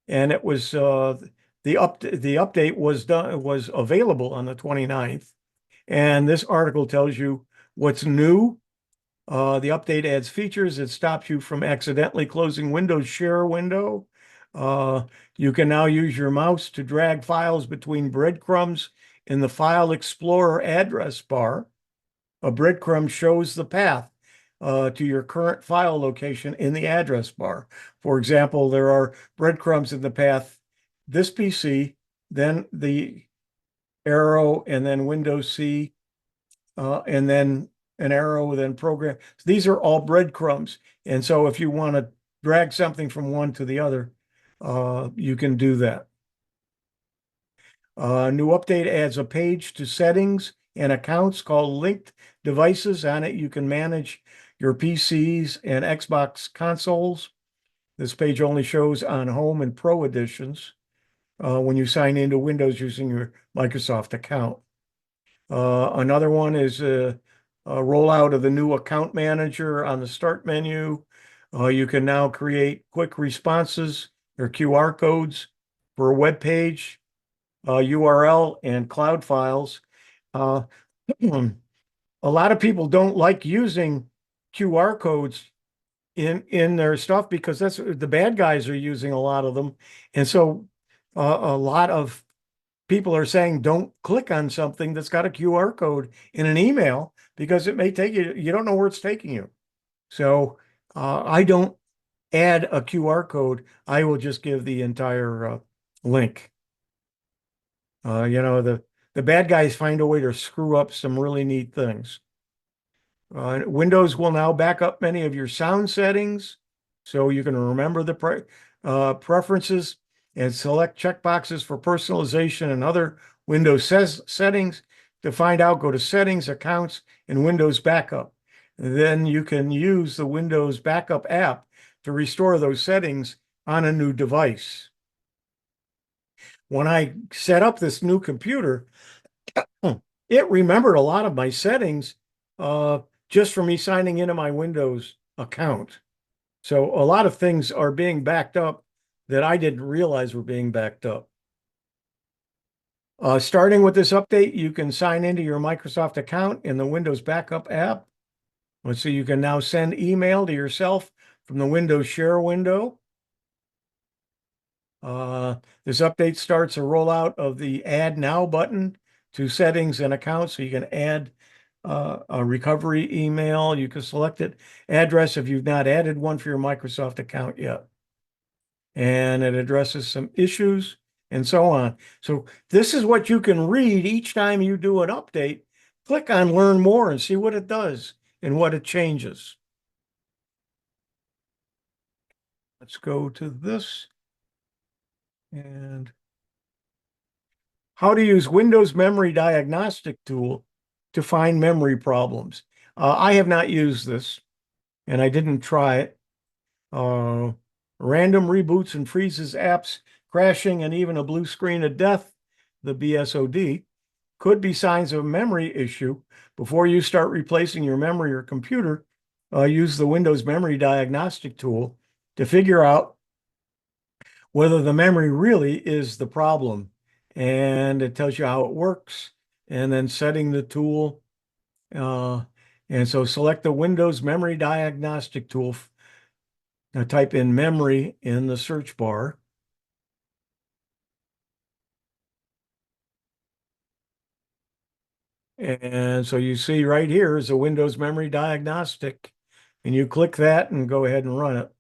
[SPEAKER 1] And it was the update was available on the 29th. And this article tells you what's new. The update adds features. It stops you from accidentally closing Windows Share window. You can now use your mouse to drag files between breadcrumbs in the File Explorer address bar. A breadcrumb shows the path to your current file location in the address bar. For example, there are breadcrumbs in the path, this PC, then the arrow, and then Windows C, and then an arrow, then program. So these are all breadcrumbs. And so if you want to drag something from one to the other, you can do that. New update adds a page to settings and accounts called linked devices. On it, you can manage your PCs and Xbox consoles. This page only shows on Home and Pro editions when you sign into Windows using your Microsoft account. Another one is a rollout of the new account manager on the start menu. You can now create quick responses or QR codes for a web page, URL, and cloud files. A lot of people don't like using QR codes in their stuff because that's the bad guys are using a lot of them. And so a lot of people are saying don't click on something that's got a QR code in an email because it may take you, you don't know where it's taking you. So I don't add a QR code. I will just give the entire link. The bad guys find a way to screw up some really neat things. Windows will now back up many of your sound settings, so you can remember the preferences and select checkboxes for personalization and other Windows settings. To find out, go to Settings, Accounts, and Windows Backup. Then you can use the Windows Backup app to restore those settings on a new device. When I set up this new computer, it remembered a lot of my settings just for me signing into my Windows account. So a lot of things are being backed up that I didn't realize were being backed up. Starting with this update, you can sign into your Microsoft account in the Windows Backup app. So you can now send email to yourself from the Windows Share window. This update starts a rollout of the Add Now button to settings and accounts, so you can add a recovery email. You can select it address if you've not added one for your Microsoft account yet. And it addresses some issues and so on. So this is what you can read each time you do an update. Click on Learn More and see what it does and what it changes. Let's go to this. And how to use Windows Memory Diagnostic Tool to find memory problems. I have not used this, and I didn't try it. Random reboots and freezes apps, crashing, and even a blue screen of death, the BSOD, could be signs of a memory issue. Before you start replacing your memory or computer, use the Windows Memory Diagnostic Tool to figure out whether the memory really is the problem. And it tells you how it works, and then setting the tool. And so select the Windows Memory Diagnostic Tool. Now type in memory in the search bar. And so you see right here is a Windows Memory Diagnostic, and you click that and go ahead and run it.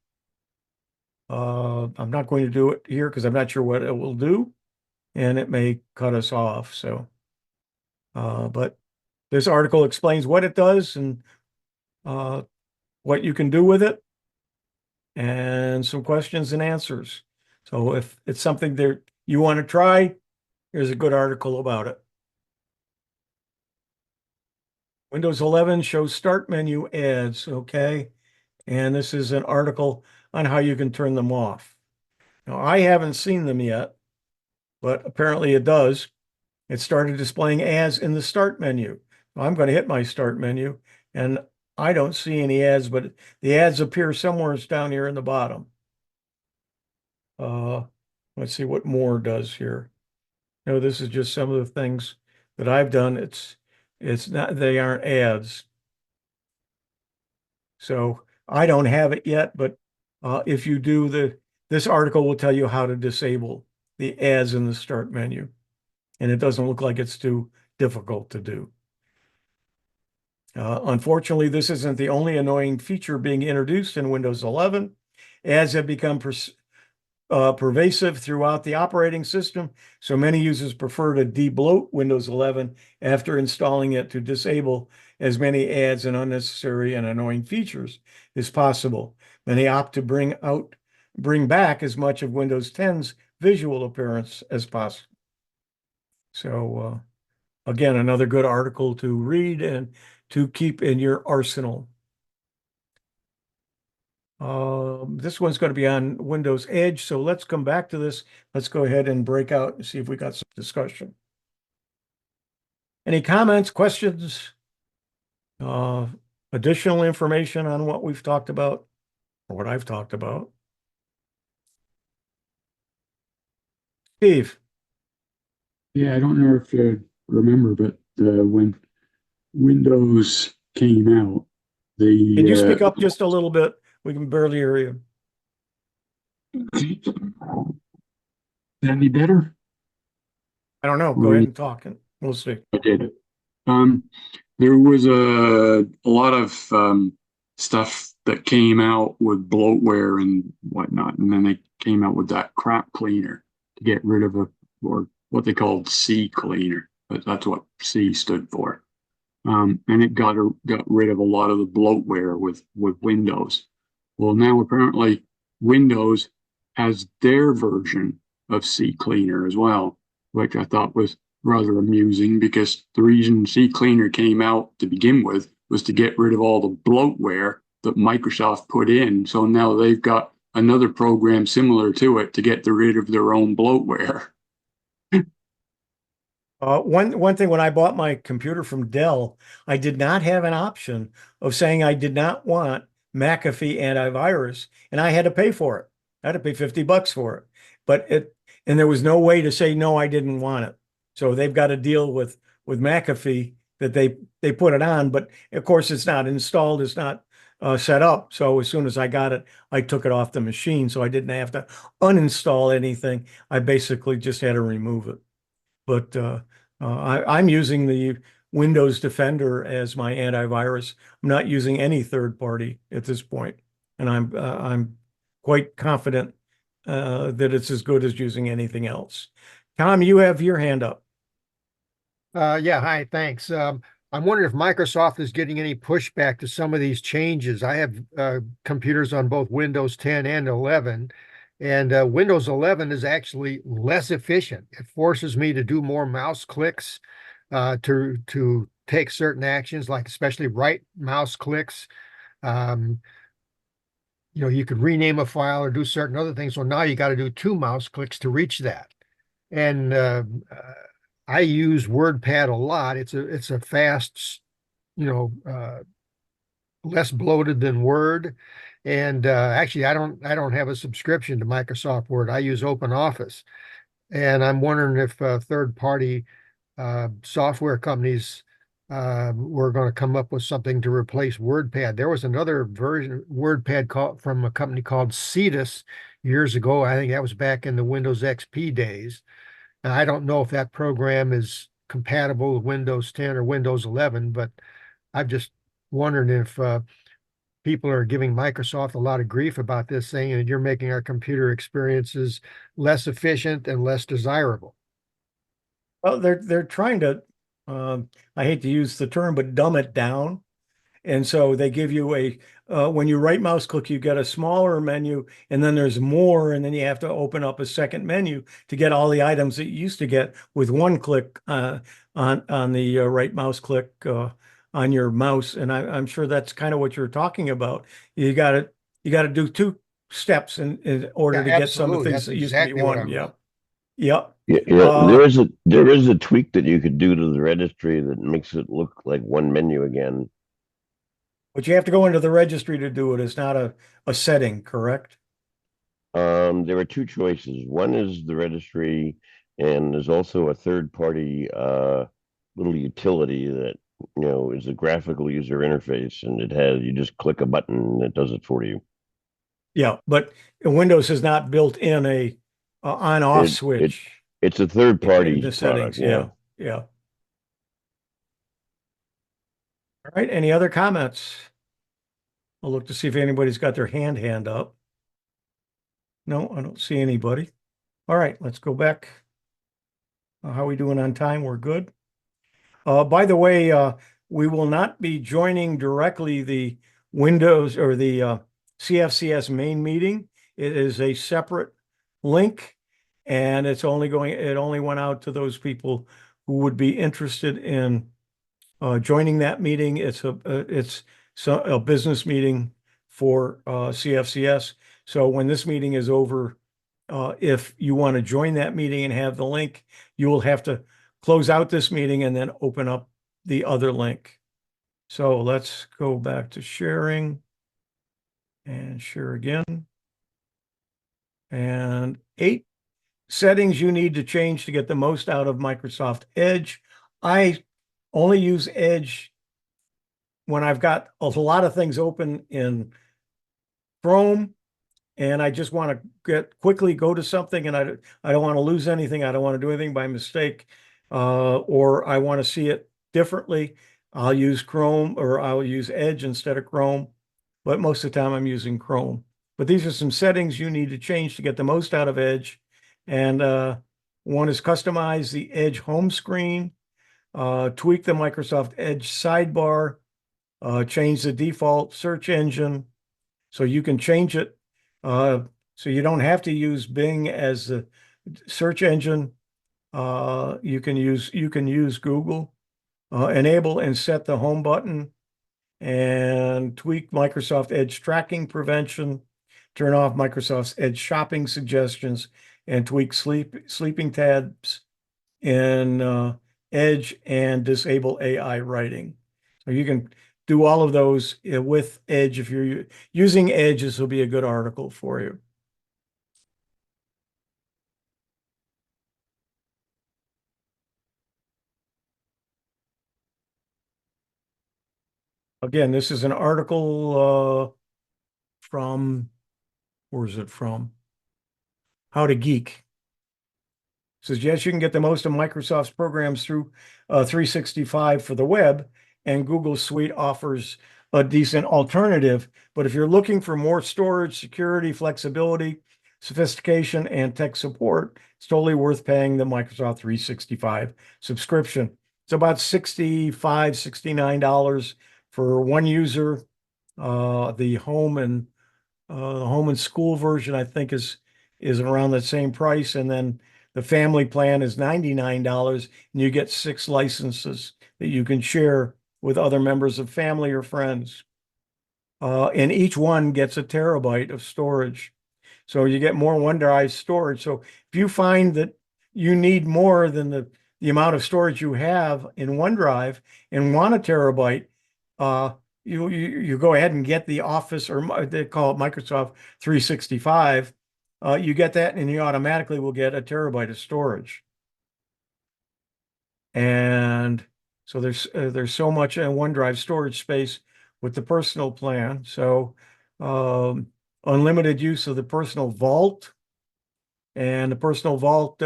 [SPEAKER 1] I'm not going to do it here because I'm not sure what it will do, and it may cut us off. So, but this article explains what it does and what you can do with it, and some questions and answers. So if it's something that you want to try, here's a good article about it. Windows 11 shows start menu ads, okay? And this is an article on how you can turn them off. Now, I haven't seen them yet, but apparently it does. It started displaying ads in the start menu. I'm going to hit my start menu, and I don't see any ads, but the ads appear somewhere down here in the bottom. Let's see what more does here. No, this is just some of the things that I've done. It's not, they aren't ads. So I don't have it yet, but if you do, this article will tell you how to disable the ads in the start menu. And it doesn't look like it's too difficult to do. Unfortunately, this isn't the only annoying feature being introduced in Windows 11. Ads have become pervasive throughout the operating system, so many users prefer to debloat Windows 11 after installing it to disable as many ads and unnecessary and annoying features as possible. Many opt to bring back as much of Windows 10's visual appearance as possible. So again, another good article to read and to keep in your arsenal. This one's going to be on Windows Edge, so let's come back to this. Let's go ahead and break out and see if we got some discussion. Any comments, questions? Additional information on what we've talked about, or what I've talked about? Steve?
[SPEAKER 5] Yeah, I don't know if you remember, but when Windows came out,
[SPEAKER 1] Can you speak
[SPEAKER 5] the
[SPEAKER 1] up just a little bit? We can barely hear you.
[SPEAKER 5] any better?
[SPEAKER 1] I don't know. Go ahead and talk and we'll see.
[SPEAKER 5] I did it. There was a lot of stuff that came out with bloatware and whatnot, and then they came out with that crap cleaner to get rid of or what they called C cleaner, but that's what C stood for. And it got rid of a lot of the bloatware with Windows. Well, now apparently Windows has their version of C cleaner as well, which I thought was rather amusing because the reason C cleaner came out to begin with was to get rid of all the bloatware that Microsoft put in. So now they've got another program similar to it to get rid of their own bloatware.
[SPEAKER 1] One thing, when I bought my computer from Dell, I did not have an option of saying I did not want McAfee antivirus, and I had to pay for it. I had to pay $50 for it, and there was no way to say no, I didn't want it. So they've got to deal with McAfee that they put it on, but of course it's not installed, it's not set up. So as soon as I got it, I took it off the machine, so I didn't have to uninstall anything. I basically just had to remove it. But I'm using the Windows Defender as my antivirus. I'm not using any third party at this point, and I'm quite confident that it's as good as using anything else. Tom, you have your hand up.
[SPEAKER 7] Yeah, hi, thanks. I'm wondering if Microsoft is getting any pushback to some of these changes. I have computers on both Windows 10 and 11, and Windows 11 is actually less efficient. It forces me to do more mouse clicks to take certain actions, like especially right mouse clicks. You could rename a file or do certain other things. So now you got to do 2 mouse clicks to reach that. And I use WordPad a lot. It's a fast, less bloated than Word. And actually, I don't have a subscription to Microsoft Word. I use OpenOffice, and I'm wondering if third-party software companies were going to come up with something to replace WordPad. There was another version WordPad from a company called Cetus years ago. I think that was back in the Windows XP days. And I don't know if that program is compatible with Windows 10 or Windows 11, but I'm just wondering if people are giving Microsoft a lot of grief about this, saying that you're making our computer experiences less efficient and less desirable.
[SPEAKER 1] Well, they're trying to, I hate to use the term, but dumb it down. And so they give you when you right mouse click, you get a smaller menu, and then there's more, and then you have to open up a second menu to get all the items that you used to get with one click on the right mouse click on your mouse. And I'm sure that's kind of what you're talking about. You got to do 2 steps in order to get some of the things that used to be one. Yeah. Yep.
[SPEAKER 2] There is a tweak that you could do to the registry that makes it look like one menu again.
[SPEAKER 1] But you have to go into the registry to do it. It's not a setting, correct?
[SPEAKER 2] There are 2 choices. One is the registry, and there's also a third-party little utility that is a graphical user interface, and you just click a button and it does it for you.
[SPEAKER 1] Yeah, but Windows has not built in a on-off switch.
[SPEAKER 2] It's a third-party
[SPEAKER 1] in the settings. Yeah. All right. Any other comments? I'll look to see if anybody's got their hand up. No, I don't see anybody. All right, let's go back. How are we doing on time? We're good. By the way, we will not be joining directly the Windows or the CFCS main meeting. It is a separate link, and it only went out to those people who would be interested in joining that meeting. It's a business meeting for CFCS. So when this meeting is over, if you want to join that meeting and have the link, you will have to close out this meeting and then open up the other link. So let's go back to sharing and share again. And 8 settings you need to change to get the most out of Microsoft Edge. I only use Edge when I've got a lot of things open in Chrome and I just want to quickly go to something and I don't want to lose anything. I don't want to do anything by mistake, or I want to see it differently. I'll use Chrome or I'll use Edge instead of Chrome, but most of the time I'm using Chrome. But these are some settings you need to change to get the most out of Edge. And one is customize the Edge home screen, tweak the Microsoft Edge sidebar, change the default search engine so you can change it. So you don't have to use Bing as the search engine. You can use Google. Enable and set the home button and tweak Microsoft Edge tracking prevention, turn off Microsoft's Edge shopping suggestions, and tweak sleeping tabs in Edge and disable AI writing. So you can do all of those with Edge. If you're using Edge, this will be a good article for you. Again, this is an article from, where is it from? How to Geek. It says, yes, you can get the most of Microsoft's programs through 365 for the web, and Google Suite offers a decent alternative. But if you're looking for more storage, security, flexibility, sophistication, and tech support, it's totally worth paying the Microsoft 365 subscription. It's about $65, $69 for one user. The home and school version, I think, is around the same price. And then the family plan is $99, and you get 6 licenses that you can share with other members of family or friends. And each one gets a terabyte of storage. So you get more OneDrive storage. So if you find that you need more than the amount of storage you have in OneDrive and want a terabyte, you go ahead and get the Office, or they call it Microsoft 365. You get that and you automatically will get a terabyte of storage. And so there's so much OneDrive storage space with the personal plan. So unlimited use of the personal vault. And the personal vault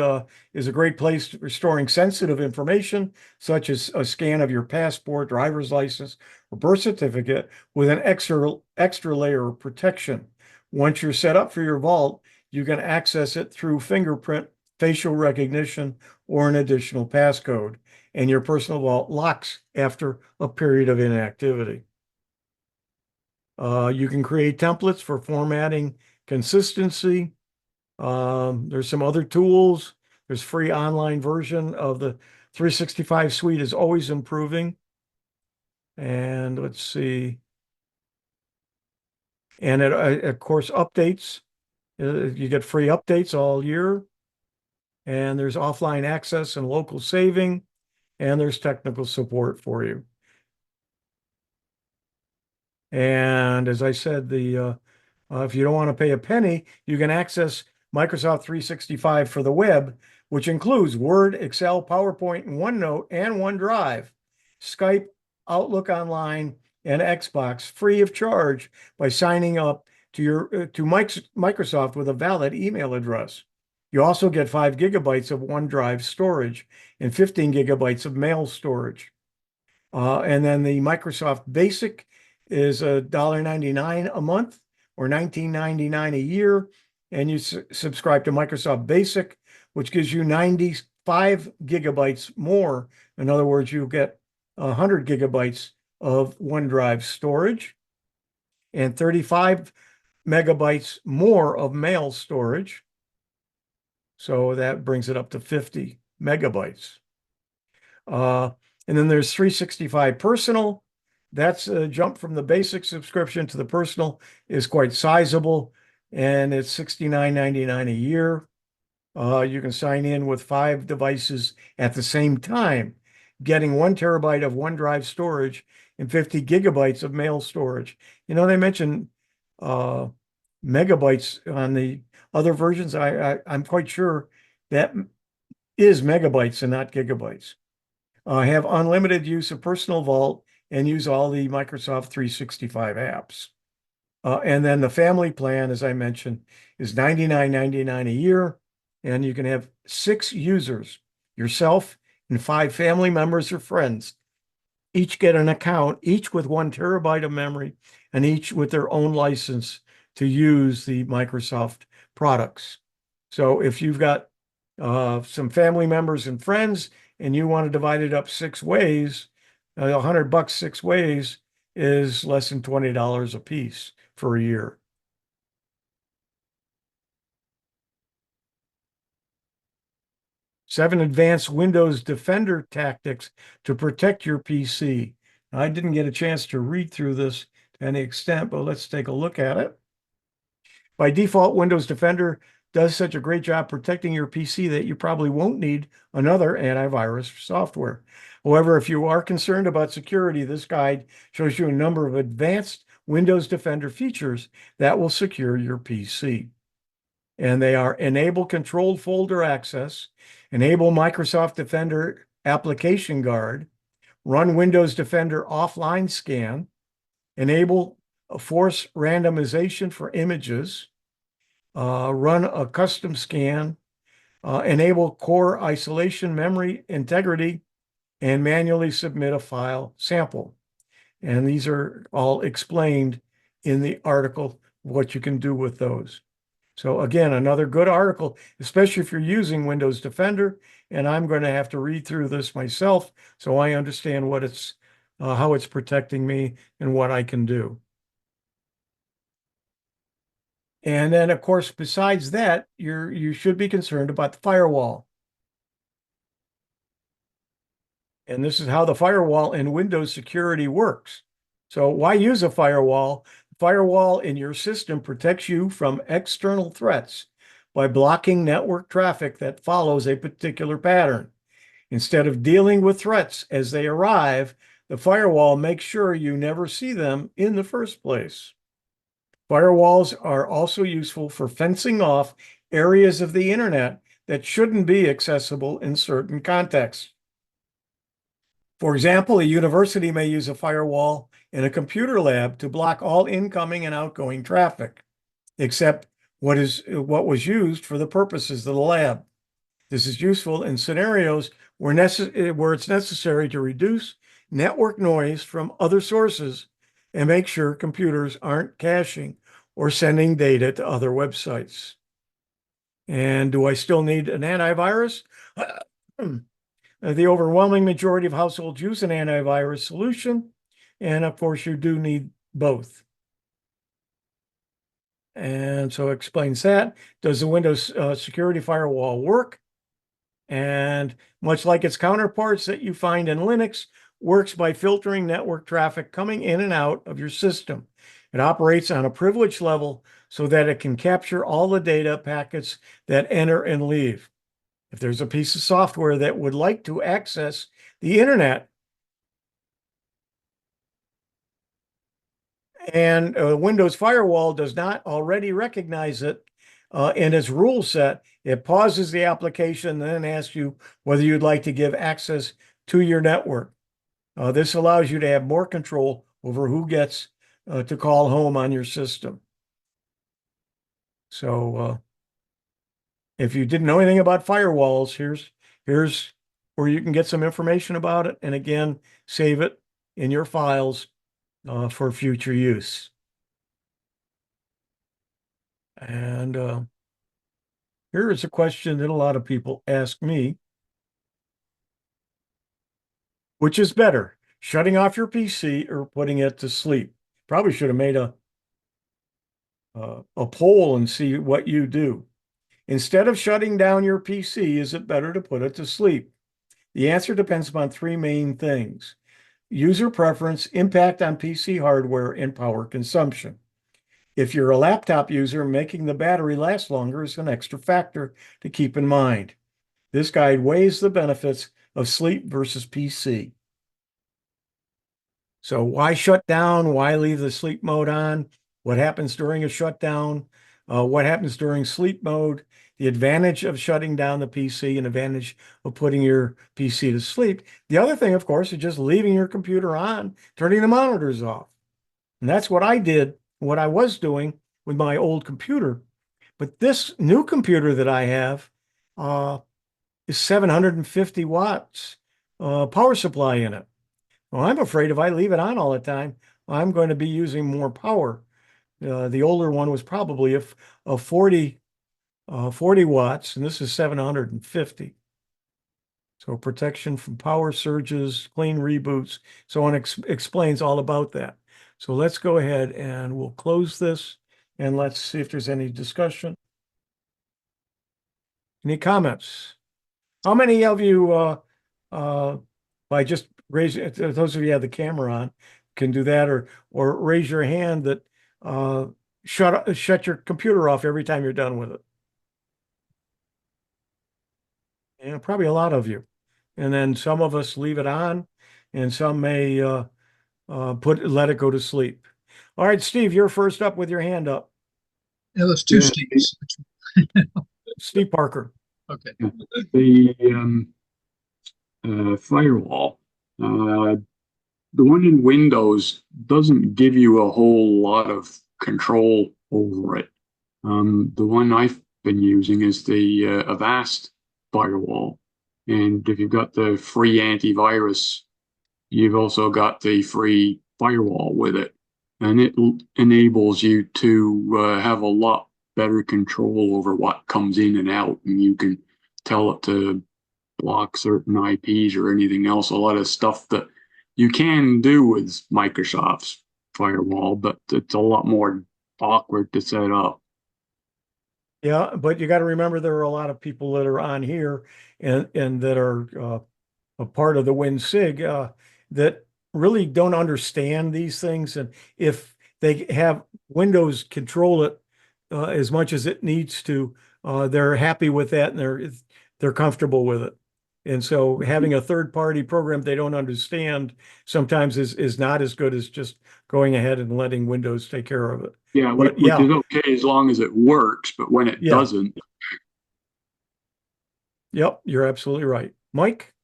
[SPEAKER 1] is a great place for storing sensitive information, such as a scan of your passport, driver's license, or birth certificate with an extra layer of protection. Once you're set up for your vault, you can access it through fingerprint, facial recognition, or an additional passcode. And your personal vault locks after a period of inactivity. You can create templates for formatting consistency. There's some other tools. There's free online version of the 365 suite is always improving. And let's see. And it, of course, updates. You get free updates all year. And there's offline access and local saving. And there's technical support for you. And as I said, if you don't want to pay a penny, you can access Microsoft 365 for the web, which includes Word, Excel, PowerPoint, and OneNote, and OneDrive, Skype, Outlook Online, and Xbox free of charge by signing up to Microsoft with a valid email address. You also get 5 gigabytes of OneDrive storage and 15 gigabytes of mail storage. And then the Microsoft Basic is $1.99 a month or $19.99 a year. And you subscribe to Microsoft Basic, which gives you 95 gigabytes more. In other words, you get 100 gigabytes of OneDrive storage and 35 megabytes more of mail storage. So that brings it up to 50 megabytes. And then there's 365 Personal. that's a jump from the basic subscription to the personal is quite sizable, and it's $69.99 a year. You can sign in with 5 devices at the same time, getting 1 terabyte of OneDrive storage and 50 gigabytes of mail storage. You know, they mentioned megabytes on the other versions. I'm quite sure that is megabytes and not gigabytes. Have unlimited use of Personal Vault and use all the Microsoft 365 apps. And then the family plan, as I mentioned, is $99.99 a year. And you can have 6 users, yourself and 5 family members or friends. Each get an account, each with 1 terabyte of memory, and each with their own license to use the Microsoft products. So if you've got some family members and friends, and you want to divide it up 6 ways, $100 6 ways is less than $20 a piece for a year. Seven advanced Windows Defender tactics to protect your PC. I didn't get a chance to read through this to any extent, but let's take a look at it. By default, Windows Defender does such a great job protecting your PC that you probably won't need another antivirus software. However, if you are concerned about security, this guide shows you a number of advanced Windows Defender features that will secure your PC. And they are enable controlled folder access, enable Microsoft Defender application guard, run Windows Defender offline scan, enable force randomization for images, run a custom scan, enable core isolation memory integrity, and manually submit a file sample. And these are all explained in the article, what you can do with those. So again, another good article, especially if you're using Windows Defender, and I'm going to have to read through this myself so I understand what it's, how it's protecting me and what I can do. And then, of course, besides that, you should be concerned about the firewall. And this is how the firewall in Windows security works. So why use a firewall? Firewall in your system protects you from external threats by blocking network traffic that follows a particular pattern. Instead of dealing with threats as they arrive, the firewall makes sure you never see them in the first place. Firewalls are also useful for fencing off areas of the internet that shouldn't be accessible in certain contexts. For example, a university may use a firewall in a computer lab to block all incoming and outgoing traffic, except what was used for the purposes of the lab. This is useful in scenarios where it's necessary to reduce network noise from other sources and make sure computers aren't caching or sending data to other websites. And do I still need an antivirus? The overwhelming majority of households use an antivirus solution, and of course you do need both. And so it explains that. Does the Windows security firewall work? And much like its counterparts that you find in Linux, works by filtering network traffic coming in and out of your system. It operates on a privilege level so that it can capture all the data packets that enter and leave. If there's a piece of software that would like to access the internet and Windows Firewall does not already recognize it in its rule set, it pauses the application and then asks you whether you'd like to give access to your network. This allows you to have more control over who gets to call home on your system. So if you didn't know anything about firewalls, here's where you can get some information about it. And again, save it in your files for future use. And here is a question that a lot of people ask me. Which is better, shutting off your PC or putting it to sleep? Probably should have made a poll and see what you do. Instead of shutting down your PC, is it better to put it to sleep? The answer depends upon 3 main things. user preference, impact on PC hardware, and power consumption. If you're a laptop user, making the battery last longer is an extra factor to keep in mind. This guide weighs the benefits of sleep versus PC. So why shut down? Why leave the sleep mode on? What happens during a shutdown? What happens during sleep mode? The advantage of shutting down the PC and advantage of putting your PC to sleep. The other thing, of course, is just leaving your computer on, turning the monitors off. And that's what I did, what I was doing with my old computer. But this new computer that I have is 750 watts power supply in it. Well, I'm afraid if I leave it on all the time, I'm going to be using more power. The older one was probably a 40 watts, and this is 750. So protection from power surges, clean reboots, so on explains all about that. So let's go ahead and we'll close this and let's see if there's any discussion. Any comments? How many of you, by just raise, those of you who have the camera on, can do that, or raise your hand that shut your computer off every time you're done with it? Yeah, probably a lot of you. And then some of us leave it on, and some may let it go to sleep. All right, Steve, you're first up with your hand up.
[SPEAKER 3] It was two
[SPEAKER 5] Yeah.
[SPEAKER 3] Steves.
[SPEAKER 1] Steve Parker.
[SPEAKER 3] Okay.
[SPEAKER 5] The firewall, the one in Windows doesn't give you a whole lot of control over it. The one I've been using is the Avast firewall. And if you've got the free antivirus, you've also got the free firewall with it. And it enables you to have a lot better control over what comes in and out. And you can tell it to block certain IPs or anything else. A lot of stuff that you can do with Microsoft's firewall, but it's a lot more awkward to set up.
[SPEAKER 1] Yeah, but you got to remember there are a lot of people that are on here and that are a part of the WinSIG that really don't understand these things. And if they have Windows control it as much as it needs to, they're happy with that and they're comfortable with it. And so having a third-party program they don't understand sometimes is not as good as just going ahead and letting Windows take care of it.
[SPEAKER 5] Yeah,
[SPEAKER 1] But
[SPEAKER 5] which is okay as long as it works, but when it doesn't.
[SPEAKER 1] Yep, you're absolutely right. Mike?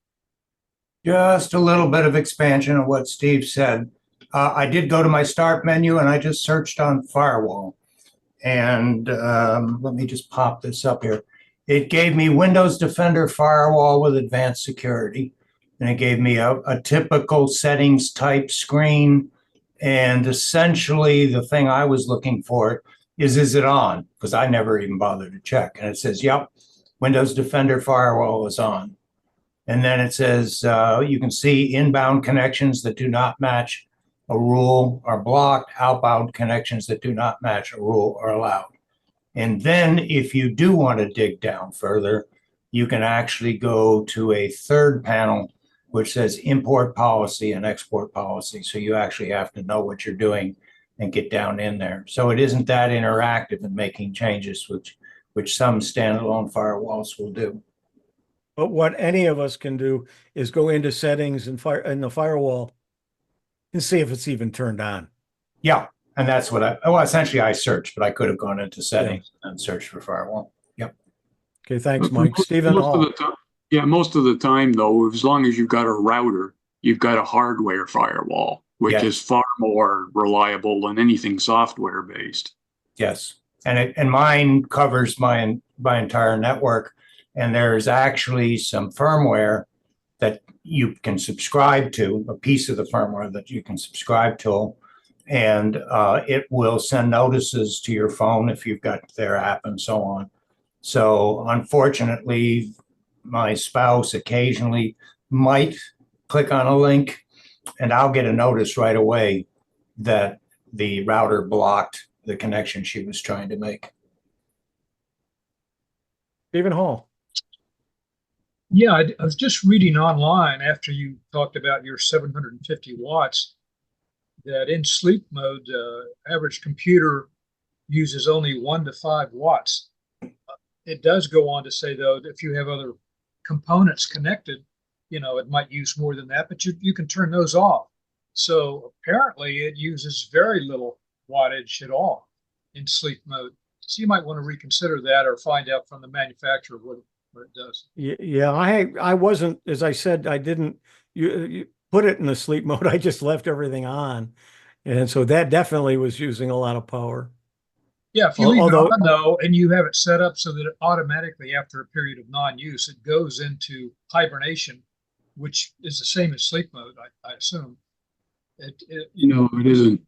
[SPEAKER 6] Just a little bit of expansion of what Steve said. I did go to my start menu and I just searched on firewall. And let me just pop this up here. It gave me Windows Defender Firewall with advanced security. And it gave me a typical settings type screen. And essentially the thing I was looking for is it on? Because I never even bothered to check. And it says, yep, Windows Defender Firewall is on. And then it says you can see inbound connections that do not match a rule are blocked. Outbound connections that do not match a rule are allowed. And then if you do want to dig down further, you can actually go to a third panel which says import policy and export policy. So you actually have to know what you're doing and get down in there. So it isn't that interactive in making changes, which some standalone firewalls will do.
[SPEAKER 1] But what any of us can do is go into settings and in the firewall and see if it's even turned on.
[SPEAKER 6] Yeah, and that's what essentially I searched, but I could have gone into settings and searched for firewall. Yep.
[SPEAKER 1] Okay, thanks, Mike. Stephen Hall.
[SPEAKER 5] Most of the time, though, as long as you've got a router, you've got a hardware firewall, which is far more reliable than anything software-based.
[SPEAKER 6] Yes, and mine covers my entire network. And there's actually some firmware that you can subscribe to, a piece of the firmware that you can subscribe to, and it will send notices to your phone if you've got their app and so on. So unfortunately, my spouse occasionally might click on a link and I'll get a notice right away that the router blocked the connection she was trying to make.
[SPEAKER 1] Stephen Hall.
[SPEAKER 3] Yeah, I was just reading online after you talked about your 750 watts that in sleep mode, average computer uses only 1 to 5 watts. It does go on to say, though, that if you have other components connected, it might use more than that, but you can turn those off. So apparently it uses very little wattage at all in sleep mode. So you might want to reconsider that or find out from the manufacturer what it does.
[SPEAKER 1] Yeah, I wasn't, as I said, I didn't you put it in the sleep mode. I just left everything on. And so that definitely was using a lot of power.
[SPEAKER 3] Yeah, if you leave it
[SPEAKER 1] Although,
[SPEAKER 3] on though, and you have it set up so that it automatically, after a period of non-use, it goes into hibernation, which is the same as sleep mode, I assume.
[SPEAKER 5] No, it isn't.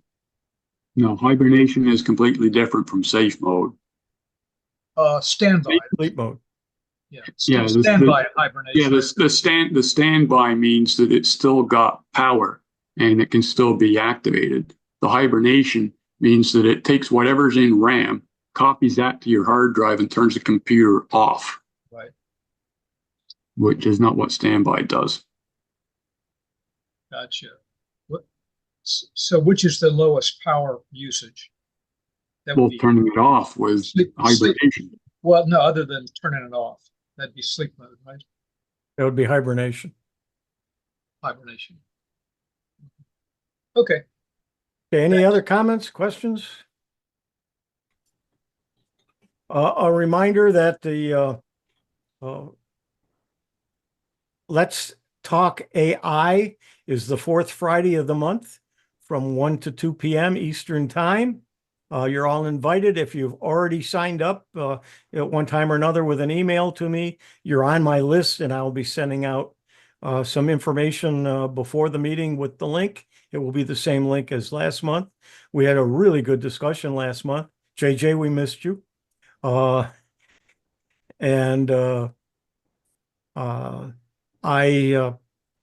[SPEAKER 5] No, hibernation is completely different from safe mode.
[SPEAKER 3] Standby.
[SPEAKER 1] sleep mode.
[SPEAKER 3] Yeah,
[SPEAKER 5] Yeah,
[SPEAKER 3] standby and hibernation.
[SPEAKER 5] Yeah, the standby means that it's still got power and it can still be activated. The hibernation means that it takes whatever's in RAM, copies that to your hard drive, and turns the computer off.
[SPEAKER 3] Right.
[SPEAKER 5] Which is not what standby does.
[SPEAKER 3] Gotcha. So which is the lowest power usage? That would
[SPEAKER 5] Well,
[SPEAKER 3] be
[SPEAKER 5] turning it off was hibernation.
[SPEAKER 3] Well, no, other than turning it off. That'd be sleep mode, right?
[SPEAKER 1] That would be hibernation.
[SPEAKER 3] Hibernation. Okay.
[SPEAKER 1] Okay, any other comments, questions? A reminder that the Let's Talk AI is the fourth Friday of the month from 1 to 2 p.m. Eastern Time. You're all invited. If you've already signed up at one time or another with an email to me, you're on my list, and I'll be sending out some information before the meeting with the link. It will be the same link as last month. We had a really good discussion last month. JJ, we missed you. And I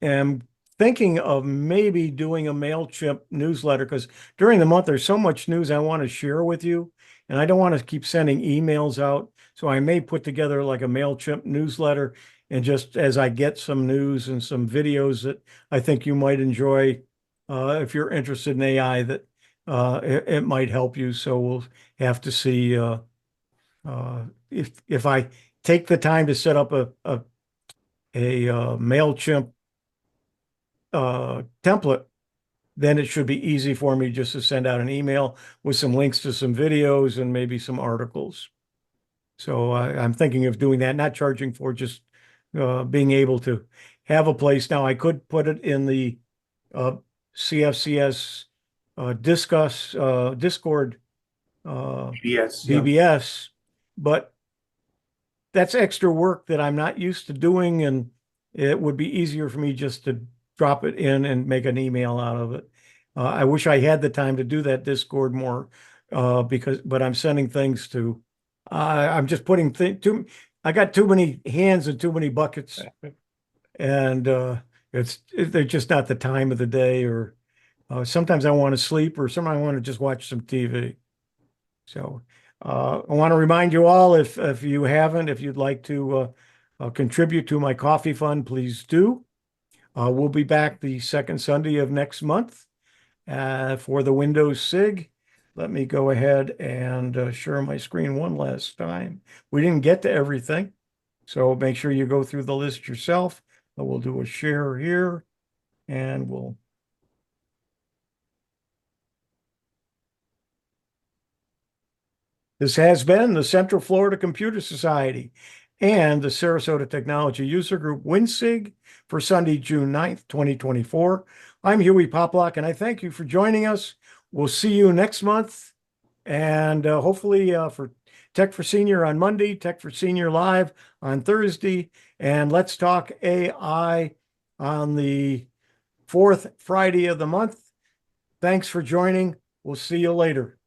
[SPEAKER 1] am thinking of maybe doing a MailChimp newsletter because during the month there's so much news I want to share with you, and I don't want to keep sending emails out. So I may put together like a MailChimp newsletter, and just as I get some news and some videos that I think you might enjoy, if you're interested in AI, that it might help you. So we'll have to see if I take the time to set up a MailChimp template, then it should be easy for me just to send out an email with some links to some videos and maybe some articles. So I'm thinking of doing that, not charging for, just being able to have a place. Now I could put it in the CFCS Discord
[SPEAKER 6] Yes.
[SPEAKER 1] BBS, but that's extra work that I'm not used to doing, and it would be easier for me just to drop it in and make an email out of it. I wish I had the time to do that Discord more, but I'm sending things to, I'm just putting I got too many hands and too many buckets, and they're just not the time of the day, or sometimes I want to sleep, or sometimes I want to just watch some TV. So I want to remind you all, if you haven't, if you'd like to contribute to my coffee fund, please do. We'll be back the second Sunday of next month for the Windows SIG. Let me go ahead and share my screen one last time. We didn't get to everything, so make sure you go through the list yourself. We'll do a share here, and we'll This has been the Central Florida Computer Society and the Sarasota Technology User Group WinSIG for Sunday, June 9th, 2024. I'm Huey Poplock, and I thank you for joining us. We'll see you next month, and hopefully for Tech for Senior on Monday, Tech for Senior Live on Thursday, and Let's Talk AI on the fourth Friday of the month. Thanks for joining. We'll see you later.